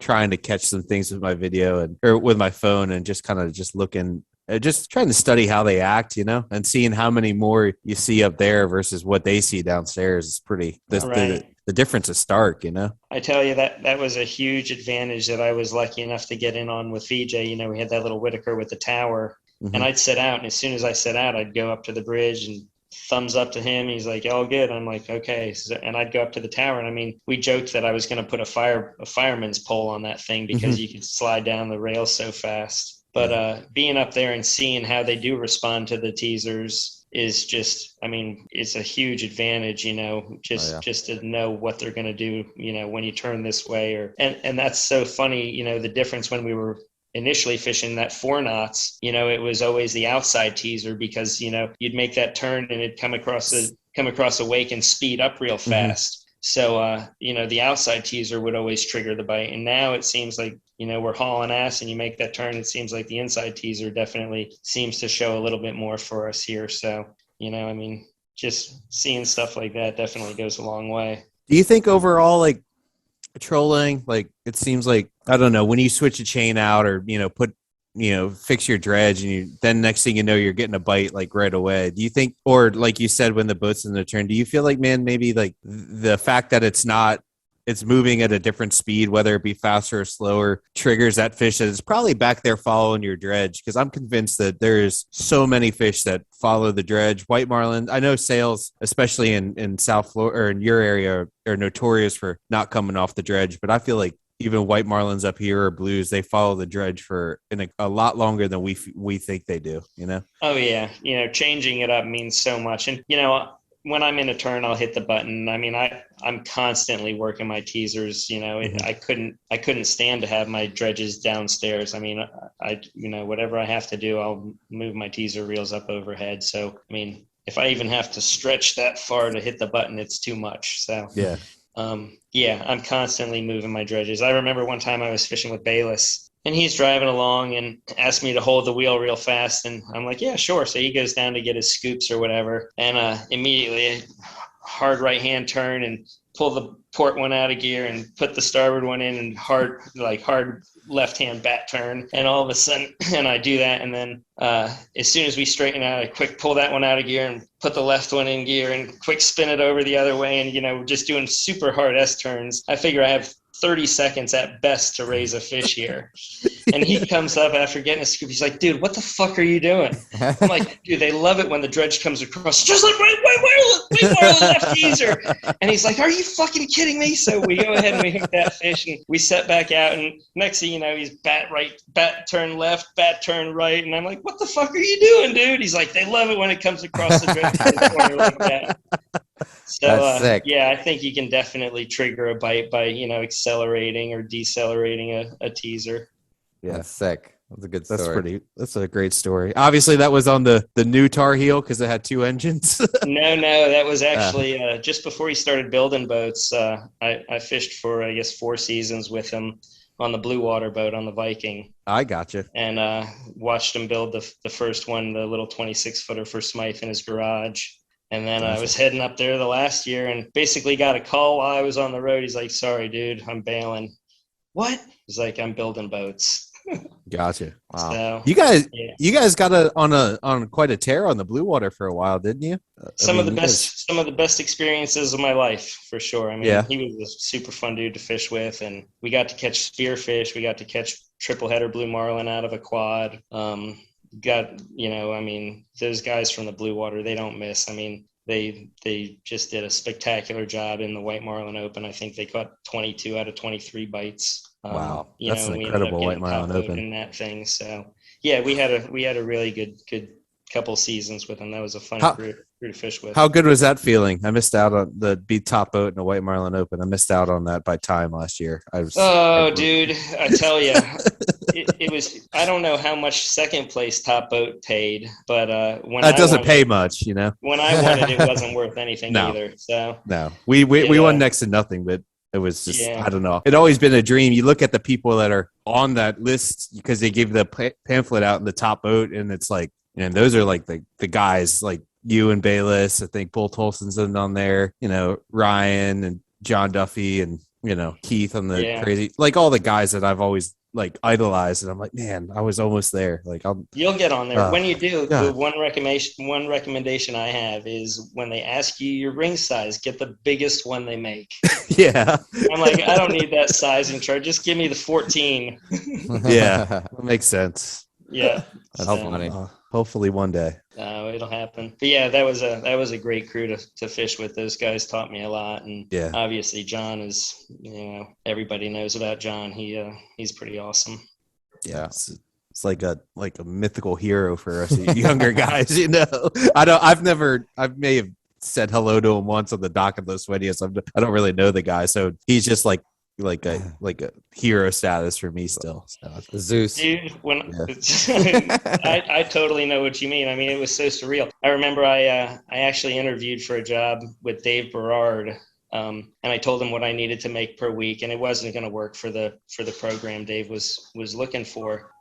trying to catch some things with my video or with my phone, and just kind of just looking, just trying to study how they act, and seeing how many more you see up there versus what they see downstairs is pretty. The difference is stark, I tell you, that was a huge advantage that I was lucky enough to get in on with VJ. We had that little Whitaker with the tower. and I'd sit out. And as soon as I sit out, I'd go up to the bridge and thumbs up to him. He's like, all good. I'm like, okay. So, and I'd go up to the tower. And I mean, we joked that I was going to put a fireman's pole on that thing because you could slide down the rails so fast. But being up there and seeing how they do respond to the teasers is just, I mean, it's a huge advantage, you know, just to know what they're going to do, you know, when you turn this way and that's so funny, you know, the difference when we were initially fishing that 4 knots, you know, it was always the outside teaser because, you know, you'd make that turn and it'd come across a wake and speed up real fast. So, you know, the outside teaser would always trigger the bite. And now it seems like, you know, we're hauling ass and you make that turn. It seems like the inside teaser definitely seems to show a little bit more for us here. So, you know, I mean, just seeing stuff like that definitely goes a long way. Do you think overall, like, trolling, like, it seems like, I don't know, when you switch a chain out or, you know, fix your dredge and then next thing you know, you're getting a bite like right away. Do you think, or like you said, when the boat's in the turn, do you feel like, man, maybe like the fact that it's moving at a different speed, whether it be faster or slower, triggers that fish that is probably back there following your dredge? Because I'm convinced that there's so many fish that follow the dredge. White marlin, I know sails, especially in South Florida or in your area, are notorious for not coming off the dredge. But I feel like even white marlins up here or blues, they follow the dredge for a lot longer than we think they do, you know? Oh, yeah. You know, changing it up means so much. And, you know, when I'm in a turn, I'll hit the button. I mean, I'm constantly working my teasers. You know, I couldn't stand to have my dredges downstairs. I mean, you know, whatever I have to do, I'll move my teaser reels up overhead. So, I mean, if I even have to stretch that far to hit the button, it's too much. So, yeah. Yeah, I'm constantly moving my dredges. I remember one time I was fishing with Bayless and he's driving along and asked me to hold the wheel real fast. And I'm like, yeah, sure. So he goes down to get his scoops or whatever. And immediately hard right hand turn and pull the port one out of gear and put the starboard one in and hard left hand bat turn. And all of a sudden, and I do that. And then as soon as we straighten out, I quick pull that one out of gear and put the left one in gear and quick spin it over the other way. And, you know, just doing super hard S turns. I figure I have 30 seconds at best to raise a fish here. And he comes up after getting a scoop. He's like, dude, what the fuck are you doing? I'm like, dude, they love it when the dredge comes across. Just like, wait, left teaser. And he's like, are you fucking kidding me? So we go ahead and we hook that fish and we set back out. And next thing you know, he's bat right, bat turn left, bat turn right. And I'm like, what the fuck are you doing, dude? He's like, they love it when it comes across the dredge corner like that. So, yeah, I think you can definitely trigger a bite by, you know, accelerating or decelerating a teaser. Yeah, that's sick. That's a good story. That's a great story. Obviously, that was on the new Tar Heel because it had 2 engines. No, that was actually just before he started building boats. I fished for, I guess, 4 seasons with him on the Blue Water boat on the Viking. I gotcha. And watched him build the first one, the little 26-footer for Smythe in his garage. And then I was heading up there the last year and basically got a call while I was on the road. He's like, sorry, dude, I'm bailing. What? He's like, I'm building boats. Gotcha. Wow. So, you guys got on quite a tear on the Blue Water for a while, didn't you? Some of the best experiences of my life, for sure. I mean, He was a super fun dude to fish with, and we got to catch spearfish. We got to catch triple header blue marlin out of a quad. Those guys from the Blue Water, they don't miss. I mean, they just did a spectacular job in the White Marlin Open. I think they caught 22 out of 23 bites. Wow, that's an incredible White Marlin Open in that thing. So yeah, we had a really good couple seasons with them. That was a fun crew to fish with. How good was that feeling? I missed out on the beat top boat in the White Marlin Open. I missed out on that by time last year. Dude, I tell you, it was. I don't know how much second place top boat paid, but when that doesn't pay much, you know. When I won it wasn't worth anything either. So no, we won next to nothing, but. It was just, I don't know. It'd always been a dream. You look at the people that are on that list because they give the pamphlet out in the top boat, and it's like, and those are like the guys like you and Bayless. I think Bull Tolson's on there, you know, Ryan and John Duffy and, you know, Keith on the crazy, like all the guys that I've always like idolized. And I'm like, man, I was almost there. Like you'll get on there. When you do, the one recommendation I have is when they ask you your ring size, get the biggest one they make. Yeah. I'm like, I don't need that sizing chart. Just give me the 14. Yeah. That makes sense. Yeah. That's So, funny. Hopefully one day. it'll happen. But yeah, that was a great crew to fish with. Those guys taught me a lot, and obviously John is, everybody knows about John. He's pretty awesome. Yeah. It's like a mythical hero for us younger guys, I may have said hello to him once on the dock of those Sweatiest. I don't really know the guy, so he's just like a hero status for me still. So. Zeus. Dude, I totally know what you mean. I mean, it was so surreal. I remember I actually interviewed for a job with Dave Berard, and I told him what I needed to make per week, and it wasn't going to work for the program Dave was looking for.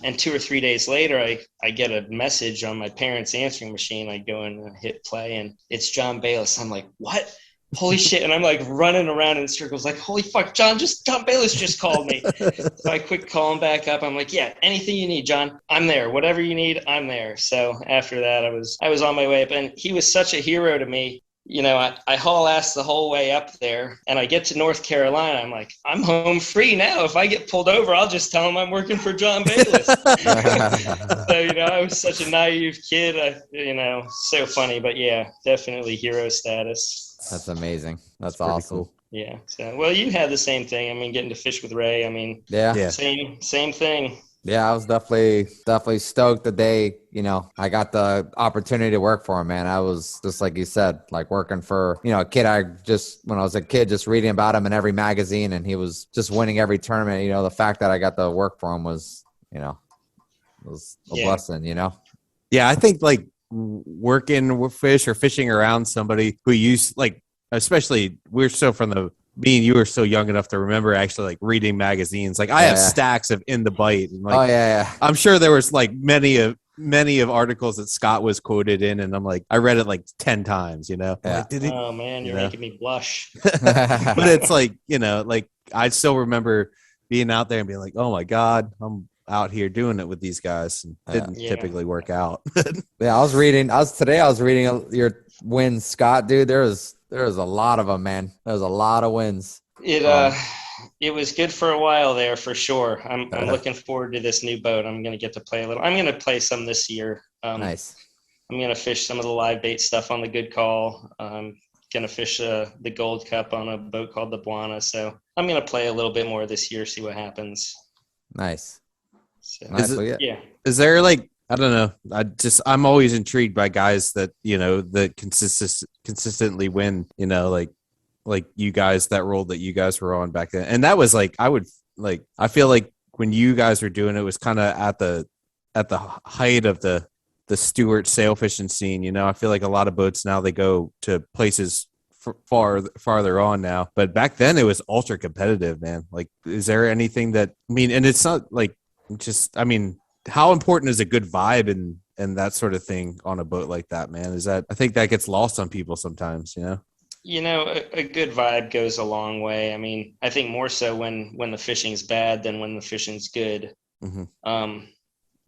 And 2 or 3 days later, I get a message on my parents' answering machine. I go and hit play, and it's John Bayless. I'm like, what? Holy shit. And I'm like running around in circles like, holy fuck, John Bayless just called me. So I quick call him back up. I'm like, yeah, anything you need, John, I'm there. Whatever you need, I'm there. So after that, I was on my way up, and he was such a hero to me. I haul ass the whole way up there, and I get to North Carolina. I'm like, I'm home free now. If I get pulled over, I'll just tell him I'm working for John Bayless. So, I was such a naive kid, so funny, but yeah, definitely hero status. That's amazing. That's awesome. Cool. Yeah. So, well, you had the same thing. I mean, getting to fish with Ray. I mean, same thing. Yeah, I was definitely stoked the day, I got the opportunity to work for him, man. I was just like you said, like working for, a kid. When I was a kid, just reading about him in every magazine, and he was just winning every tournament. The fact that I got to work for him was, was a blessing, Yeah, I think like working with fish or fishing around somebody who used especially me and you were so young enough to remember actually like reading magazines. Like I have stacks of In the Bite. And I'm sure there was like many of articles that Scott was quoted in, and I'm like, I read it like 10 times, Yeah. Like, oh man, you're making me blush. But it's like, like I still remember being out there and being like, oh my God, I'm out here doing it with these guys, and didn't typically work out. I was reading your wins, Scott, dude. There was a lot of them, man. There was a lot of wins. It was good for a while there, for sure. I'm looking forward to this new boat. I'm going to get to play a little. I'm going to play some this year. Nice. I'm going to fish some of the live bait stuff on the Good Call. I'm going to fish the Gold Cup on a boat called the Buana. So I'm going to play a little bit more this year, see what happens. Nice. So, is there like, I don't know. I'm always intrigued by guys that, that consistently win, like you guys, that role that you guys were on back then. And that was like, I feel like when you guys were doing it was kind of at the height of the Stuart sailfishing scene. I feel like a lot of boats now, they go to places farther on now, but back then it was ultra competitive, man. Like, is there anything that, and it's not like how important is a good vibe and that sort of thing on a boat like that, man? I think that gets lost on people sometimes, a good vibe goes a long way. I mean, I think more so when the fishing's bad than when the fishing's good. Mm-hmm.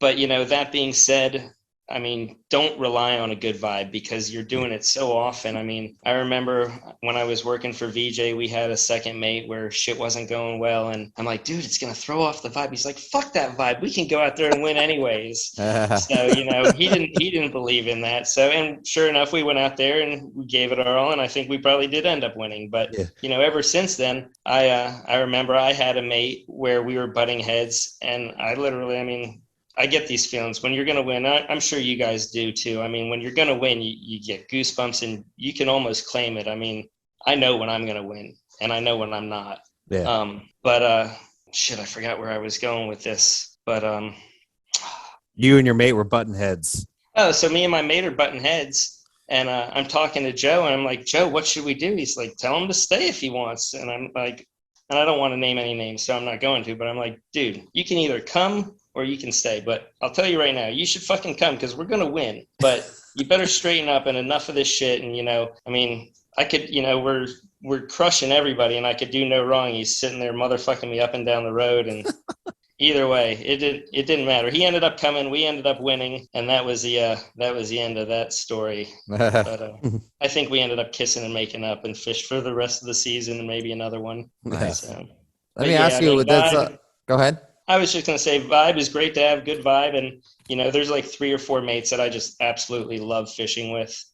But that being said, I mean, don't rely on a good vibe because you're doing it so often. I mean, I remember when I was working for VJ, we had a second mate where shit wasn't going well. And I'm like, dude, it's going to throw off the vibe. He's like, fuck that vibe. We can go out there and win anyways. So, he didn't believe in that. So, and sure enough, we went out there and we gave it our all. And I think we probably did end up winning. But, ever since then, I remember I had a mate where we were butting heads. And I get these feelings when you're going to win. I'm sure you guys do too. I mean, when you're going to win, you get goosebumps and you can almost claim it. I mean, I know when I'm going to win and I know when I'm not. Yeah. Shit, I forgot where I was going with this, but you and your mate were butting heads. Oh, so me and my mate are butting heads, and I'm talking to Joe and I'm like, Joe, what should we do? He's like, tell him to stay if he wants. And I'm like, and I don't want to name any names, so I'm not going to, but I'm like, dude, you can either come or you can stay. But I'll tell you right now, you should fucking come because we're going to win. But you better straighten up and enough of this shit. And, I could, we're crushing everybody and I could do no wrong. He's sitting there motherfucking me up and down the road. And either way, it didn't matter. He ended up coming. We ended up winning. And that was the end of that story. But I think we ended up kissing and making up and fished for the rest of the season and maybe another one. Nice. So, let me ask you, go ahead. I was just going to say vibe is great to have, good vibe. And, there's like 3 or 4 mates that I just absolutely love fishing with.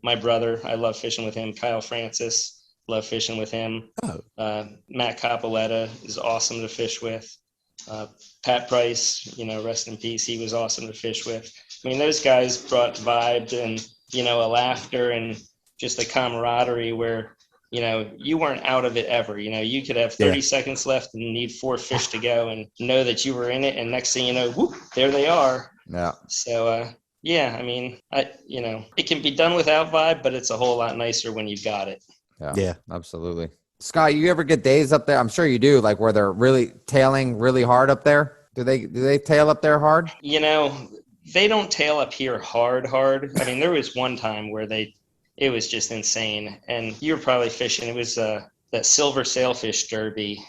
My brother, I love fishing with him. Kyle Francis, love fishing with him. Matt Capoletta is awesome to fish with. Pat Price, rest in peace. He was awesome to fish with. I mean, those guys brought vibe and, a laughter and just a camaraderie where, you weren't out of it ever. You could have 30 seconds left and need 4 fish to go and know that you were in it. And next thing you know, whoop, there they are. Yeah. So, I mean, it can be done without vibe, but it's a whole lot nicer when you've got it. Yeah, absolutely. Scott, you ever get days up there? I'm sure you do, like where they're really tailing really hard up there. Do they tail up there hard? They don't tail up here hard. I mean, there was one time where it was just insane. And you were probably fishing. It was that silver sailfish derby.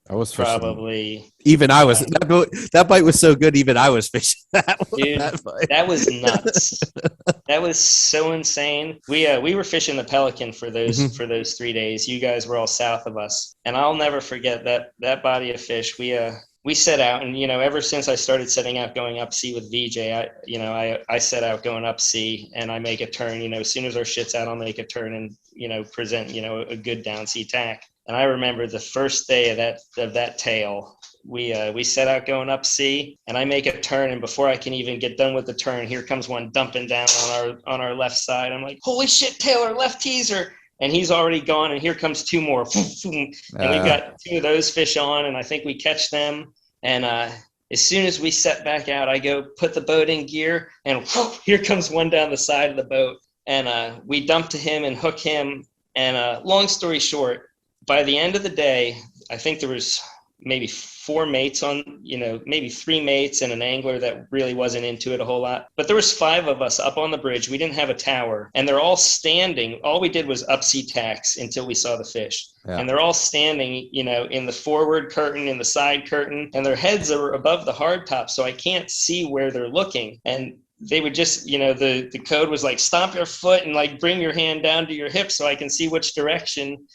I was fishing. Probably. Even I was. That bite was so good. Even I was fishing that one. Dude, that was nuts. That was so insane. We were fishing the Pelican for those 3 days. You guys were all south of us, and I'll never forget that body of fish. We set out, and ever since I started setting out going up sea with VJ, I set out going up sea, and I make a turn. As soon as our shit's out, I'll make a turn and present a good down sea tack. And I remember the first day of that tail, we set out going up sea, and I make a turn, and before I can even get done with the turn, here comes one dumping down on our left side. I'm like, holy shit, Taylor, left teaser. And he's already gone, and here comes 2 more. And we've got 2 of those fish on, and I think we catch them. And as soon as we set back out, I go put the boat in gear, and here comes one down the side of the boat. And we dump to him and hook him. And long story short, by the end of the day, I think there was maybe 4 mates on, maybe 3 mates and an angler that really wasn't into it a whole lot. But there was 5 of us up on the bridge. We didn't have a tower, and they're all standing. All we did was up-sea tacks until we saw the fish. Yeah. And they're all standing, in the forward curtain, in the side curtain, and their heads are above the hard top, so I can't see where they're looking. And they would just, the code was like, stomp your foot and like bring your hand down to your hip so I can see which direction.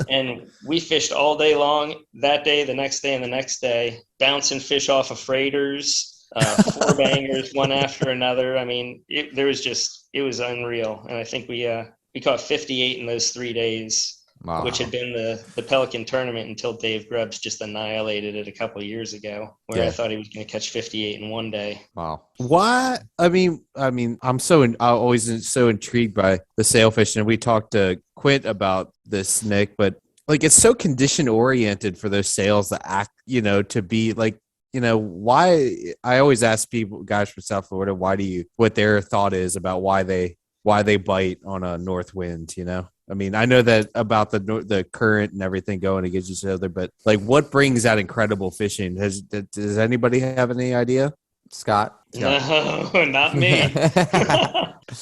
And we fished all day long that day, the next day, and the next day, bouncing fish off of freighters, 4 bangers, one after another. I mean, it was unreal. And I think we caught 58 in those 3 days. Wow. Which had been the Pelican tournament until Dave Grubbs just annihilated it a couple of years ago, where I thought he was going to catch 58 in one day. Wow. Why? I mean, I'm always so intrigued by the sailfish, and we talked to Quint about this, Nick, but like it's so condition oriented for those sails to act, to be like, why? I always ask people, guys from South Florida, what their thought is about why they bite on a north wind, I mean, I know that about the current and everything going against each other, but like, what brings that incredible fishing? Does anybody have any idea? Scott? No, not me.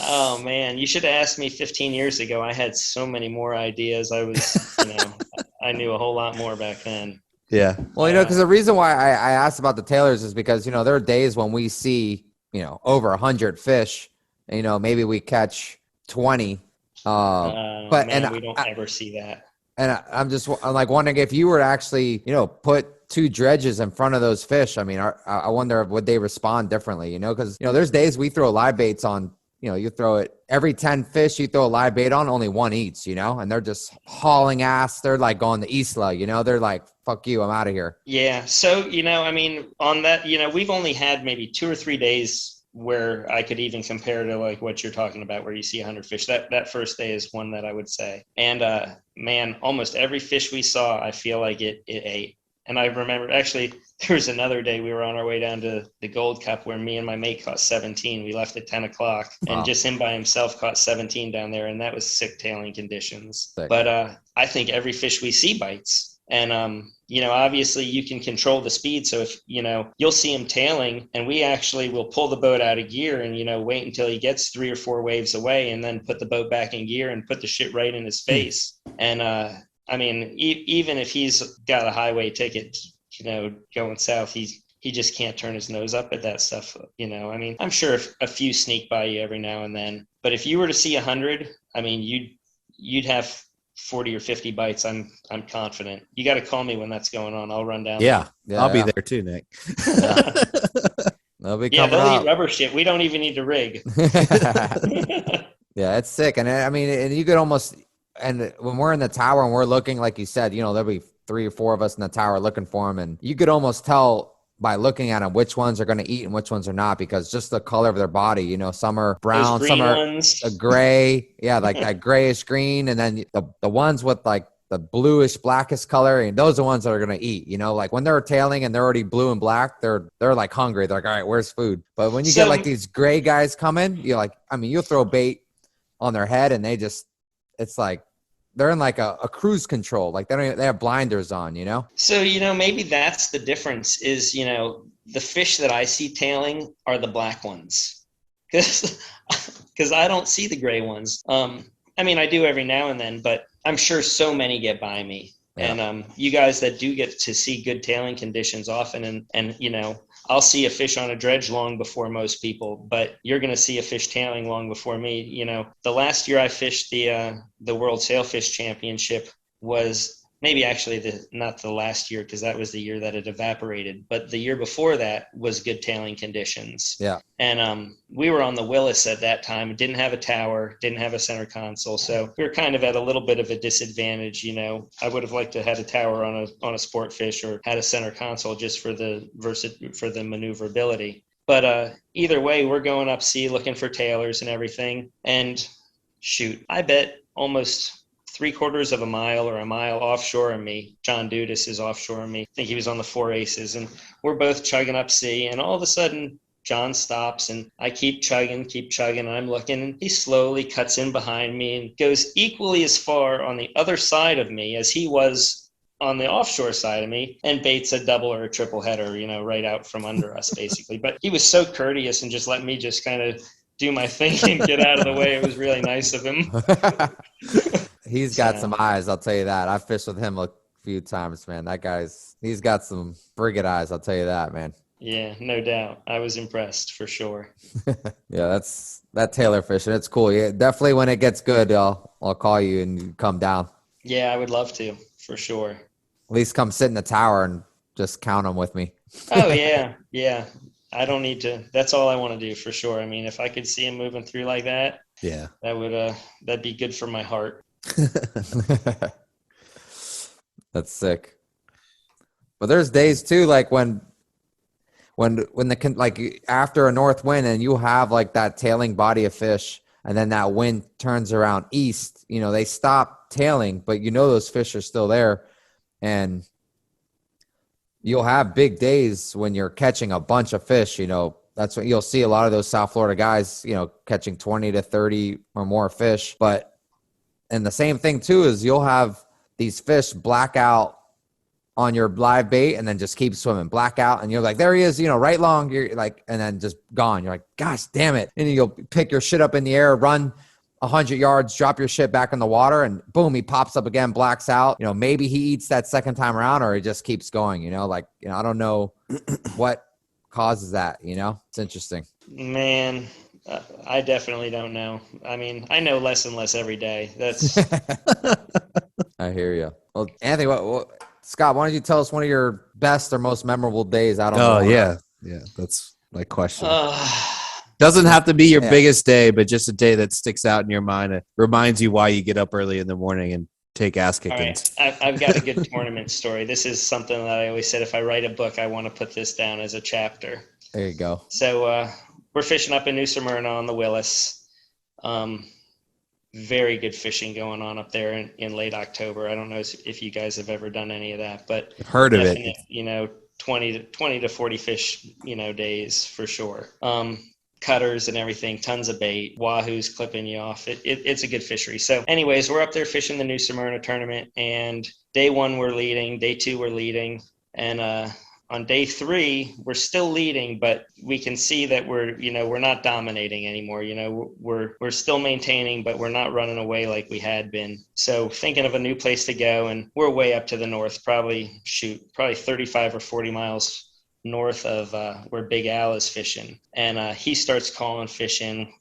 Oh man, you should have asked me 15 years ago. I had so many more ideas. I was, I knew a whole lot more back then. Yeah. Well, because the reason why I asked about the tailors is because, there are days when we see, over 100 fish, and, maybe we catch 20. But we don't ever see that. And I'm like wondering if you were to actually, put 2 dredges in front of those fish. I mean, I wonder would they respond differently? Because there's days we throw live baits on. You throw it every 10 fish you throw a live bait on, only 1 eats. And they're just hauling ass. They're like going to Isla. They're like, fuck you, I'm out of here. Yeah. So I mean, on that, we've only had maybe 2 or 3 days where I could even compare to like what you're talking about, where you see 100 fish. That first day is one that I would say. And man, almost every fish we saw, I feel like it ate. And I remember actually there was another day we were on our way down to the Gold Cup where me and my mate caught 17. We left at 10 o'clock and just him by himself caught 17 down there. And that was sick tailing conditions. Sick. But I think every fish we see bites. And, obviously you can control the speed. So if, you'll see him tailing and we actually will pull the boat out of gear and, wait until he gets 3 or 4 waves away and then put the boat back in gear and put the shit right in his face. And, I mean, even if he's got a highway ticket, going south, he just can't turn his nose up at that stuff. I mean, I'm sure a few sneak by you every now and then, but if you were to see 100, I mean, you'd have 40 or 50 bites, I'm confident. You got to call me when that's going on. I'll run down. Yeah, I'll be there too, Nick. They'll be Yeah, coming they'll up. eat rubber shit. We don't even need to rig. Yeah, it's sick. And I mean, and you could almost, and when we're in the tower and we're looking, like you said, you know, there'll be 3 or 4 of us in the tower looking for them. And you could almost tell by looking at them which ones are going to eat and which ones are not, because just the color of their body, you know, some are brown, some are a gray. Yeah, like that grayish green. And then the ones with like the bluish, blackish color, and those are the ones that are going to eat, you know, like when they're tailing and they're already blue and black, they're like hungry. They're like, all right, where's food? But when you get like these gray guys coming, you're like, I mean, you'll throw bait on their head and it's like they're in like a cruise control. Like they have blinders on, you know? So, you know, maybe that's the difference is, you know, the fish that I see tailing are the black ones because I don't see the gray ones. I mean, I do every now and then, but I'm sure so many get by me. Yeah. And you guys that do get to see good tailing conditions often, and you know, I'll see a fish on a dredge long before most people, but you're going to see a fish tailing long before me. You know, the last year I fished the World Sailfish Championship was maybe actually not the last year, because that was the year that it evaporated, but the year before that was good tailing conditions. Yeah. And we were on the Willis at that time, didn't have a tower, didn't have a center console, so we were kind of at a little bit of a disadvantage. You know, I would have liked to have had a tower on a sport fish or had a center console just for the maneuverability. But either way, we're going up sea looking for tailers and everything, and shoot, I bet almost 3/4 of a mile or a mile offshore of me, John Dudas is offshore of me. I think he was on the 4 Aces, and we're both chugging up sea, and all of a sudden John stops and I keep chugging, and I'm looking, and he slowly cuts in behind me and goes equally as far on the other side of me as he was on the offshore side of me, and baits a double or a triple header, you know, right out from under us basically. But he was so courteous and just let me just kind of do my thing and get out of the way. It was really nice of him. He's got some eyes, I'll tell you that. I've fished with him a few times, man. He's got some frigate eyes, I'll tell you that, man. Yeah, no doubt. I was impressed for sure. Yeah, that tailor fishing. It's cool. Yeah, definitely when it gets good, I'll call you and you come down. Yeah, I would love to, for sure. At least come sit in the tower and just count them with me. Oh, yeah. Yeah. I don't need to. That's all I want to do, for sure. I mean, if I could see him moving through like that, yeah, that'd be good for my heart. That's sick. But there's days too, like when like after a north wind and you have like that tailing body of fish, and then that wind turns around east, you know, they stop tailing, but you know those fish are still there, and you'll have big days when you're catching a bunch of fish. You know, that's what you'll see a lot of those South Florida guys, you know, catching 20 to 30 or more fish. And the same thing too is you'll have these fish black out on your live bait and then just keep swimming, black out, and you're like, there he is, you know, right long. You're like, and then just gone. You're like, gosh, damn it. And you'll pick your shit up in the air, run 100 yards, drop your shit back in the water, and boom, he pops up again, blacks out. You know, maybe he eats that second time around, or he just keeps going, you know, like, you know, I don't know what causes that, you know. It's interesting. Man, I definitely don't know. I mean, I know less and less every day. That's. I hear you. Well, Anthony, Scott, why don't you tell us one of your best or most memorable days out on the water? Yeah, that's my question. Doesn't have to be your biggest day, but just a day that sticks out in your mind. It reminds you why you get up early in the morning and take ass kickings. All right. I've got a good tournament story. This is something that I always said, if I write a book, I want to put this down as a chapter. There you go. So we're fishing up in New Smyrna on the Willis. Very good fishing going on up there in late October. I don't know if you guys have ever done any of that, but I've heard of it. You know, 20 to 40 fish, you know, days for sure. Cutters and everything, tons of bait, wahoos clipping you off. It's a good fishery. So anyways, we're up there fishing the New Smyrna tournament, and day 1 we're leading, day 2 we're leading, and on day 3 we're still leading, but we can see that we're not dominating anymore. You know, we're still maintaining, but we're not running away like we had been. So thinking of a new place to go, and we're way up to the north, probably 35 or 40 miles north of where Big Al is fishing, and he starts calling fishing,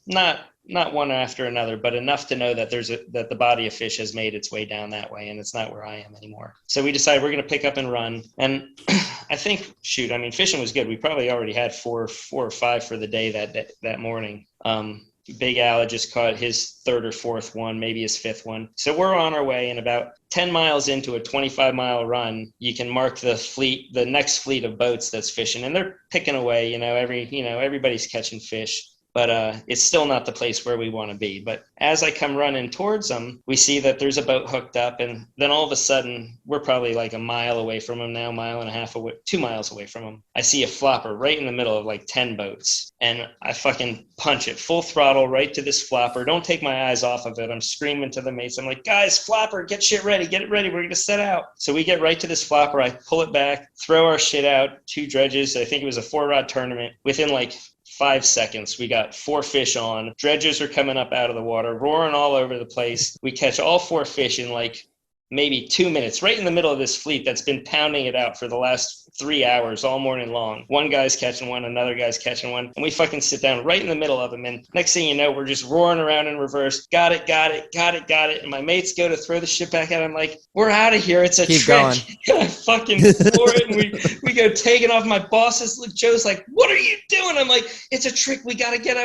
not not one after another, but enough to know that that the body of fish has made its way down that way, and it's not where I am anymore. So we decided we're going to pick up and run. And I think, fishing was good. We probably already had four or five for the day that morning. Big Al had just caught his third or fourth one, maybe his fifth one. So we're on our way, and about 10 miles into a 25-mile run, you can mark the next fleet of boats that's fishing, and they're picking away. Everybody's catching fish. But it's still not the place where we want to be. But as I come running towards them, we see that there's a boat hooked up. And then all of a sudden, we're probably like a mile away from them now, mile and a half away, 2 miles away from them. I see a flopper right in the middle of like 10 boats. And I fucking punch it full throttle right to this flopper. Don't take my eyes off of it. I'm screaming to the mates. I'm like, guys, flopper, get shit ready. Get it ready. We're going to set out. So we get right to this flopper. I pull it back, throw our shit out, 2 dredges. I think it was a 4-rod tournament. Within like 5 seconds, we got 4 fish on. Dredges are coming up out of the water, roaring all over the place. We catch all 4 fish in like maybe 2 minutes, right in the middle of this fleet that's been pounding it out for the last 3 hours all morning long. One guy's catching one, another guy's catching one, and we fucking sit down right in the middle of them. And next thing you know, we're just roaring around in reverse. Got it. And my mates go to throw the shit back at him. I'm like, we're out of here. It's a Keep trick. going. I fucking floor it, and we go taking off. My boss's Joe's like, what are you doing? I'm like, it's a trick. We got to get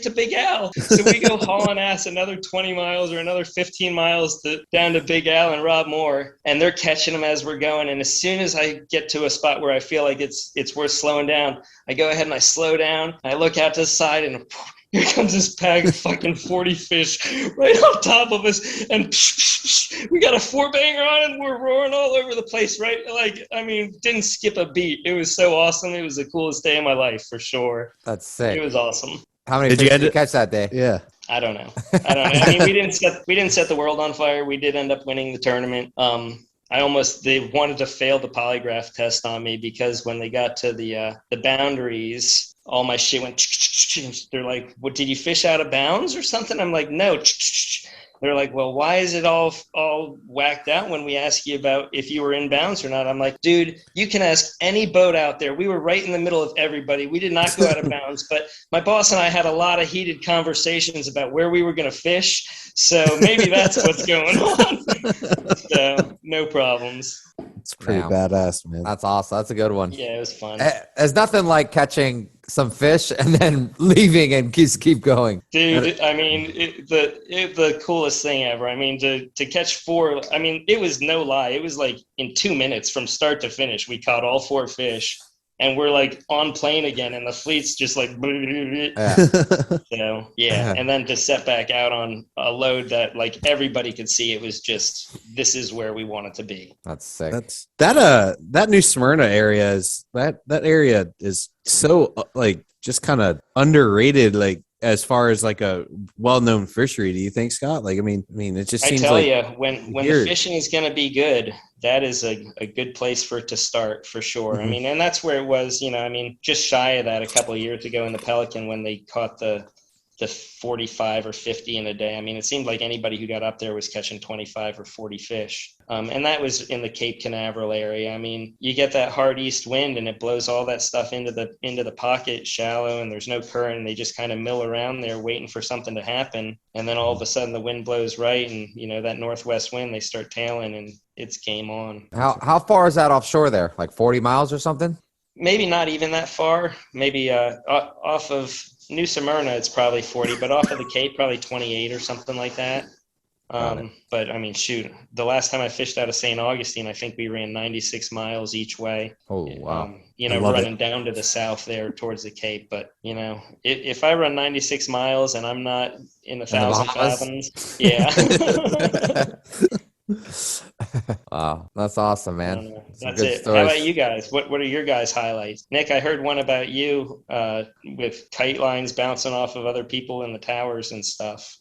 to Big Al. So we go hauling ass another 20 miles or another 15 miles down to Big Al and Rob Moore, and they're catching them as we're going. And as soon as I get to a spot where I feel like it's worth slowing down, I go ahead and I slow down. I look out to the side, and here comes this pack of fucking 40 fish right on top of us, and we got a 4-banger on, and we're roaring all over the place, right? Didn't skip a beat. It was so awesome. It was the coolest day of my life for sure. That's sick. It was awesome. How many fish did you catch that day? Yeah. I don't know. We didn't set the world on fire. We did end up winning the tournament. They wanted to fail the polygraph test on me because when they got to the boundaries, all my shit went. They're like, "What, did you fish out of bounds or something?" I'm like, "No." They're like, well, why is it all whacked out when we ask you about if you were in bounds or not? I'm like, dude, you can ask any boat out there. We were right in the middle of everybody. We did not go out of bounds, but my boss and I had a lot of heated conversations about where we were going to fish. So maybe that's what's going on. So no problems. It's pretty badass, man. That's awesome. That's a good one. Yeah, it was fun. There's nothing like catching some fish and then leaving and just keep going. Dude, the coolest thing ever. To catch 4, it was no lie. It was like in 2 minutes from start to finish, we caught all 4 fish. And we're like on plane again, and the fleet's just like, so yeah. And then to set back out on a load that like everybody could see, it was just, this is where we want it to be. That's sick. That New Smyrna area is that area is so like just kind of underrated, like as far as like a well-known fishery. Do you think, Scott? Like, it just seems like, I tell you, when the fishing is going to be good, that is a good place for it to start for sure. Mm-hmm. And that's where it was, just shy of that a couple of years ago in the Pelican when they caught the 45 or 50 in a day. It seemed like anybody who got up there was catching 25 or 40 fish. And that was in the Cape Canaveral area. You get that hard east wind and it blows all that stuff into the pocket shallow, and there's no current, and they just kind of mill around there waiting for something to happen. And then all of a sudden the wind blows right, and that northwest wind, they start tailing, and it's game on. How far is that offshore there? Like 40 miles or something? Maybe not even that far. Maybe off of New Smyrna, it's probably 40, but off of the Cape, probably 28 or something like that. But shoot, the last time I fished out of St. Augustine, I think we ran 96 miles each way. Oh, wow. Running down to the south there towards the Cape. But, if I run 96 miles and I'm not in 1,000 fathoms, yeah. Wow, that's awesome, man. That's it. Stories. How about you guys? What are your guys' highlights? Nick, I heard one about you with kite lines bouncing off of other people in the towers and stuff.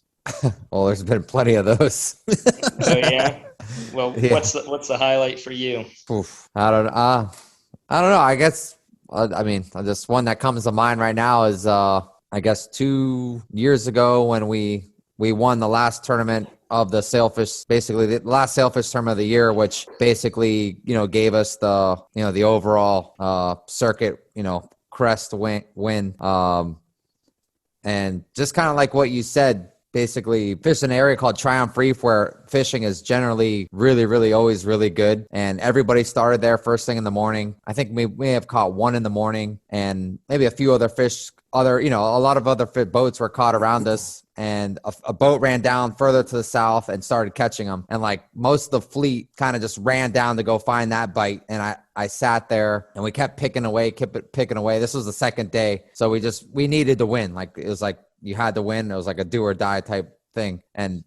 Well, there's been plenty of those. Oh yeah. Well, yeah. What's the highlight for you? Oof. I don't know. I guess. Just one that comes to mind right now is I guess 2 years ago when we won the last tournament of the Sailfish, basically the last Sailfish tournament of the year, which basically, gave us the, the overall circuit, crest win. And just kind of like what you said, basically fish in an area called Triumph Reef where fishing is generally really always really good. And everybody started there first thing in the morning. I think we may have caught one in the morning and maybe a few other fish, a lot of other boats were caught around us. And a boat ran down further to the south and started catching them. And like most of the fleet kind of just ran down to go find that bite. And I sat there and we kept picking away. This was the second day. So we needed to win. Like it was like you had to win. It was like a do or die type thing. And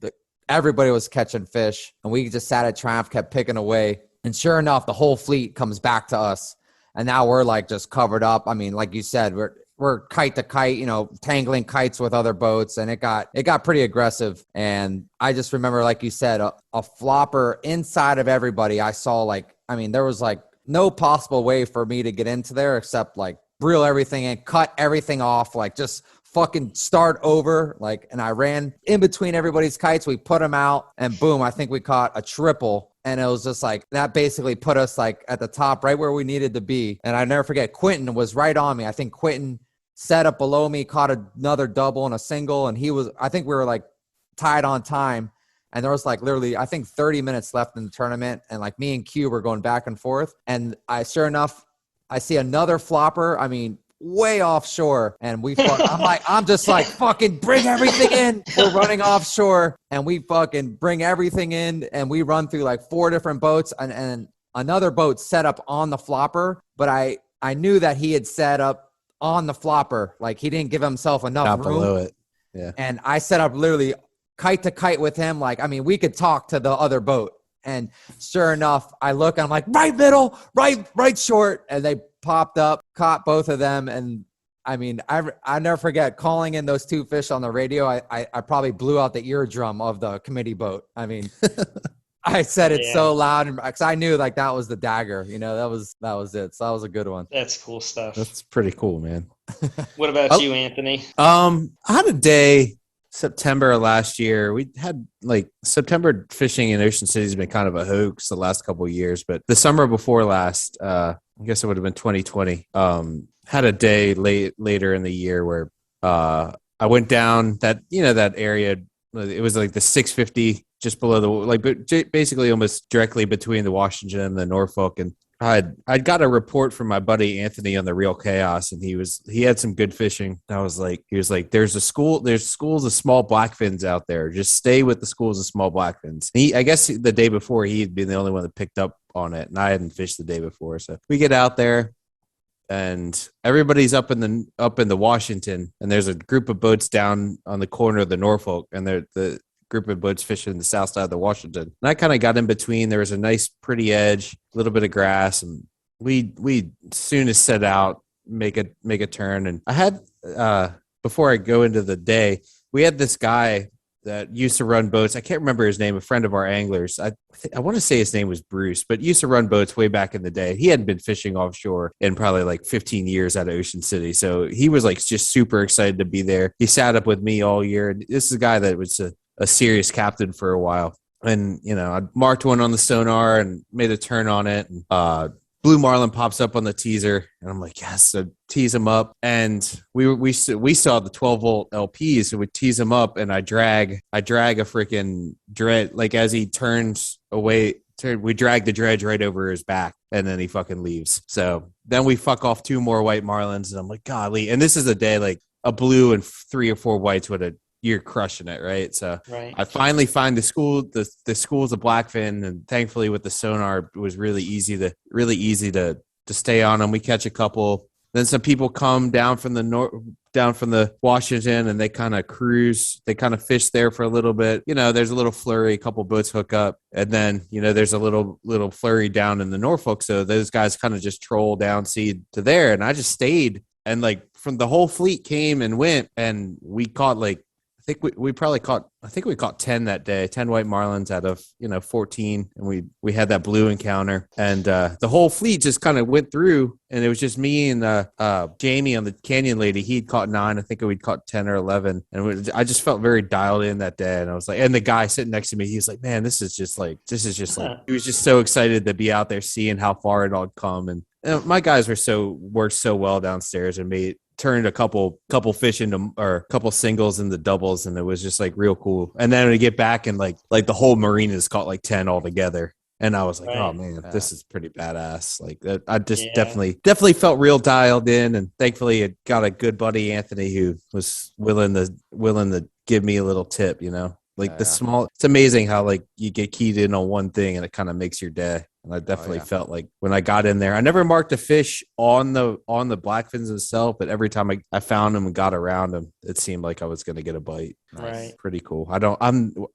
everybody was catching fish. And we just sat at Triumph, kept picking away. And sure enough, the whole fleet comes back to us. And now we're like just covered up. I mean, like you said, we're kite to kite, tangling kites with other boats. And it got pretty aggressive. And I just remember, like you said, a flopper inside of everybody. I saw there was like no possible way for me to get into there except like reel everything in, cut everything off, like just fucking start over. And I ran in between everybody's kites. We put them out and boom, I think we caught a triple. And it was just like, that basically put us like at the top, right where we needed to be. And I never forget, Quentin was right on me. I think Quentin set up below me, caught another double and a single. And I think we were like tied on time. And there was like literally, I think 30 minutes left in the tournament. And like me and Q were going back and forth. And sure enough, I see another flopper. I mean, way offshore. And I'm just like, fucking bring everything in. We're running offshore and we fucking bring everything in. And we run through like 4 different boats and another boat set up on the flopper. But I knew that he had set up on the flopper. Like he didn't give himself enough Not room. below it. Yeah. And I set up literally kite to kite with him. Like, I mean, we could talk to the other boat. And sure enough, I look and I'm like, right middle, right short. And they popped up, caught both of them. And I mean, I never forget calling in those 2 fish on the radio. I probably blew out the eardrum of the committee boat. I mean, I said it so loud because I knew like that was the dagger, that was it. So that was a good one. That's cool stuff. That's pretty cool, man. What about you, Anthony? I had a day September of last year. We had like September fishing in Ocean City has been kind of a hoax the last couple of years, but the summer before last, I guess it would have been 2020. Had a day later in the year where I went down that area. It was like the 650 just below basically almost directly between the Washington and the Norfolk. And I'd got a report from my buddy Anthony on the Real Chaos, and he had some good fishing. He was like, there's schools of small blackfins out there. Just stay with the schools of small blackfins. I guess the day before he'd been the only one that picked up on it, and I hadn't fished the day before. So we get out there, and everybody's up in the Washington, and there's a group of boats down on the corner of the Norfolk, and they're the group of boats fishing the south side of the Washington. And I kind of got in between. There was a nice pretty edge, a little bit of grass, and we soon as set out, make a turn. And I had before I go into the day, we had this guy that used to run boats. I can't remember his name, a friend of our anglers. I want to say his name was Bruce, but used to run boats way back in the day. He hadn't been fishing offshore in probably like 15 years out of Ocean City. So he was like just super excited to be there. He sat up with me all year. And this is a guy that was a serious captain for a while. And, I marked one on the sonar and made a turn on it. And, blue marlin pops up on the teaser, and I'm like, yes, so tease him up. And we saw the 12-volt LPs, so we tease him up, and I drag a freaking dredge, like as he turns away, we drag the dredge right over his back, and then he fucking leaves. So then we fuck off 2 more white marlins, and I'm like, golly. And this is a day like a blue and 3 or 4 whites you're crushing it, right? So right. I finally find the school's a blackfin, and thankfully with the sonar, it was really easy to stay on them. We catch a couple. Then some people come down from the Washington, and they kind of cruise. They kind of fish there for a little bit. There's a little flurry, a couple boats hook up, and then there's a little flurry down in the Norfolk. So those guys kind of just troll down sea to there, and I just stayed. And like from the whole fleet came and went, and we caught like. We caught 10 that day, 10 white marlins out of 14, and we had that blue encounter, and the whole fleet just kind of went through, and it was just me and Jamie on the Canyon Lady. He'd caught 9. I think we'd caught 10 or 11, and I just felt very dialed in that day. And I was like, and the guy sitting next to me, he was like, man, this is just like he was just so excited to be out there seeing how far it all come. And my guys worked so well downstairs and turned a couple fish into, or a couple singles into doubles, and it was just like real cool. And then we get back and like the whole marina's caught like 10 altogether. And I was like, oh man, this is pretty badass. Like I just definitely felt real dialed in, and thankfully I got a good buddy, Anthony, who was willing to give me a little tip, you know, like it's amazing how like you get keyed in on one thing and it kind of makes your day. And I definitely felt like when I got in there, I never marked a fish on the blackfins themselves, but every time I found them and got around them, it seemed like I was going to get a bite. Right. Pretty cool.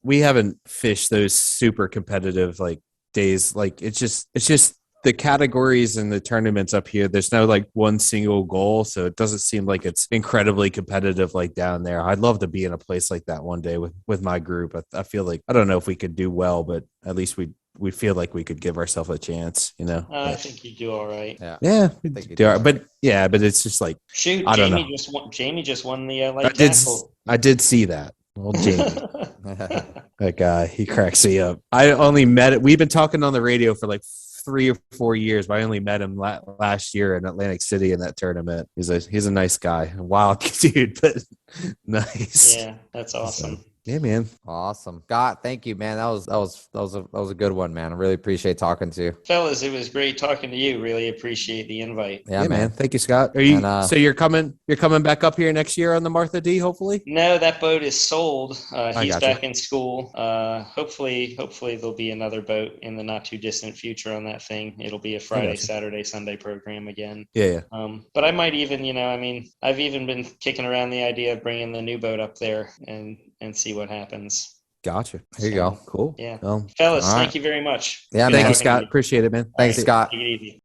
We haven't fished those super competitive like days. Like it's just the categories and the tournaments up here, there's no like one single goal, so it doesn't seem like it's incredibly competitive like down there. I'd love to be in a place like that one day with my group. I feel like, I don't know if we could do well, but at least we feel like we could give ourselves a chance, you know. I think you do all right. Yeah, but it's just like, shoot, I don't know. Jamie just won the light tackle. I did see that. Old Jamie. That guy, he cracks me up. I only met it. We've been talking on the radio for like 3 or 4 years, but I only met him last year in Atlantic City in that tournament. He's a nice guy, a wild dude, but nice. Yeah, that's awesome. So, yeah, man. Awesome. Scott, thank you, man. That was a good one, man. I really appreciate talking to you. Fellas, it was great talking to you. Really appreciate the invite. Yeah, man. Thank you, Scott. Are you so you're coming back up here next year on the Martha D, hopefully? No, that boat is sold. He's back in school. Hopefully there'll be another boat in the not too distant future on that thing. It'll be a Friday, Saturday, Sunday program again. Yeah. But I might even, I've even been kicking around the idea of bringing the new boat up there and see what happens. Gotcha. Here you go. Cool. Yeah. Well, fellas, thank you very much. Yeah, thank you, Scott. Appreciate it, man. Thanks, Scott. Take it easy.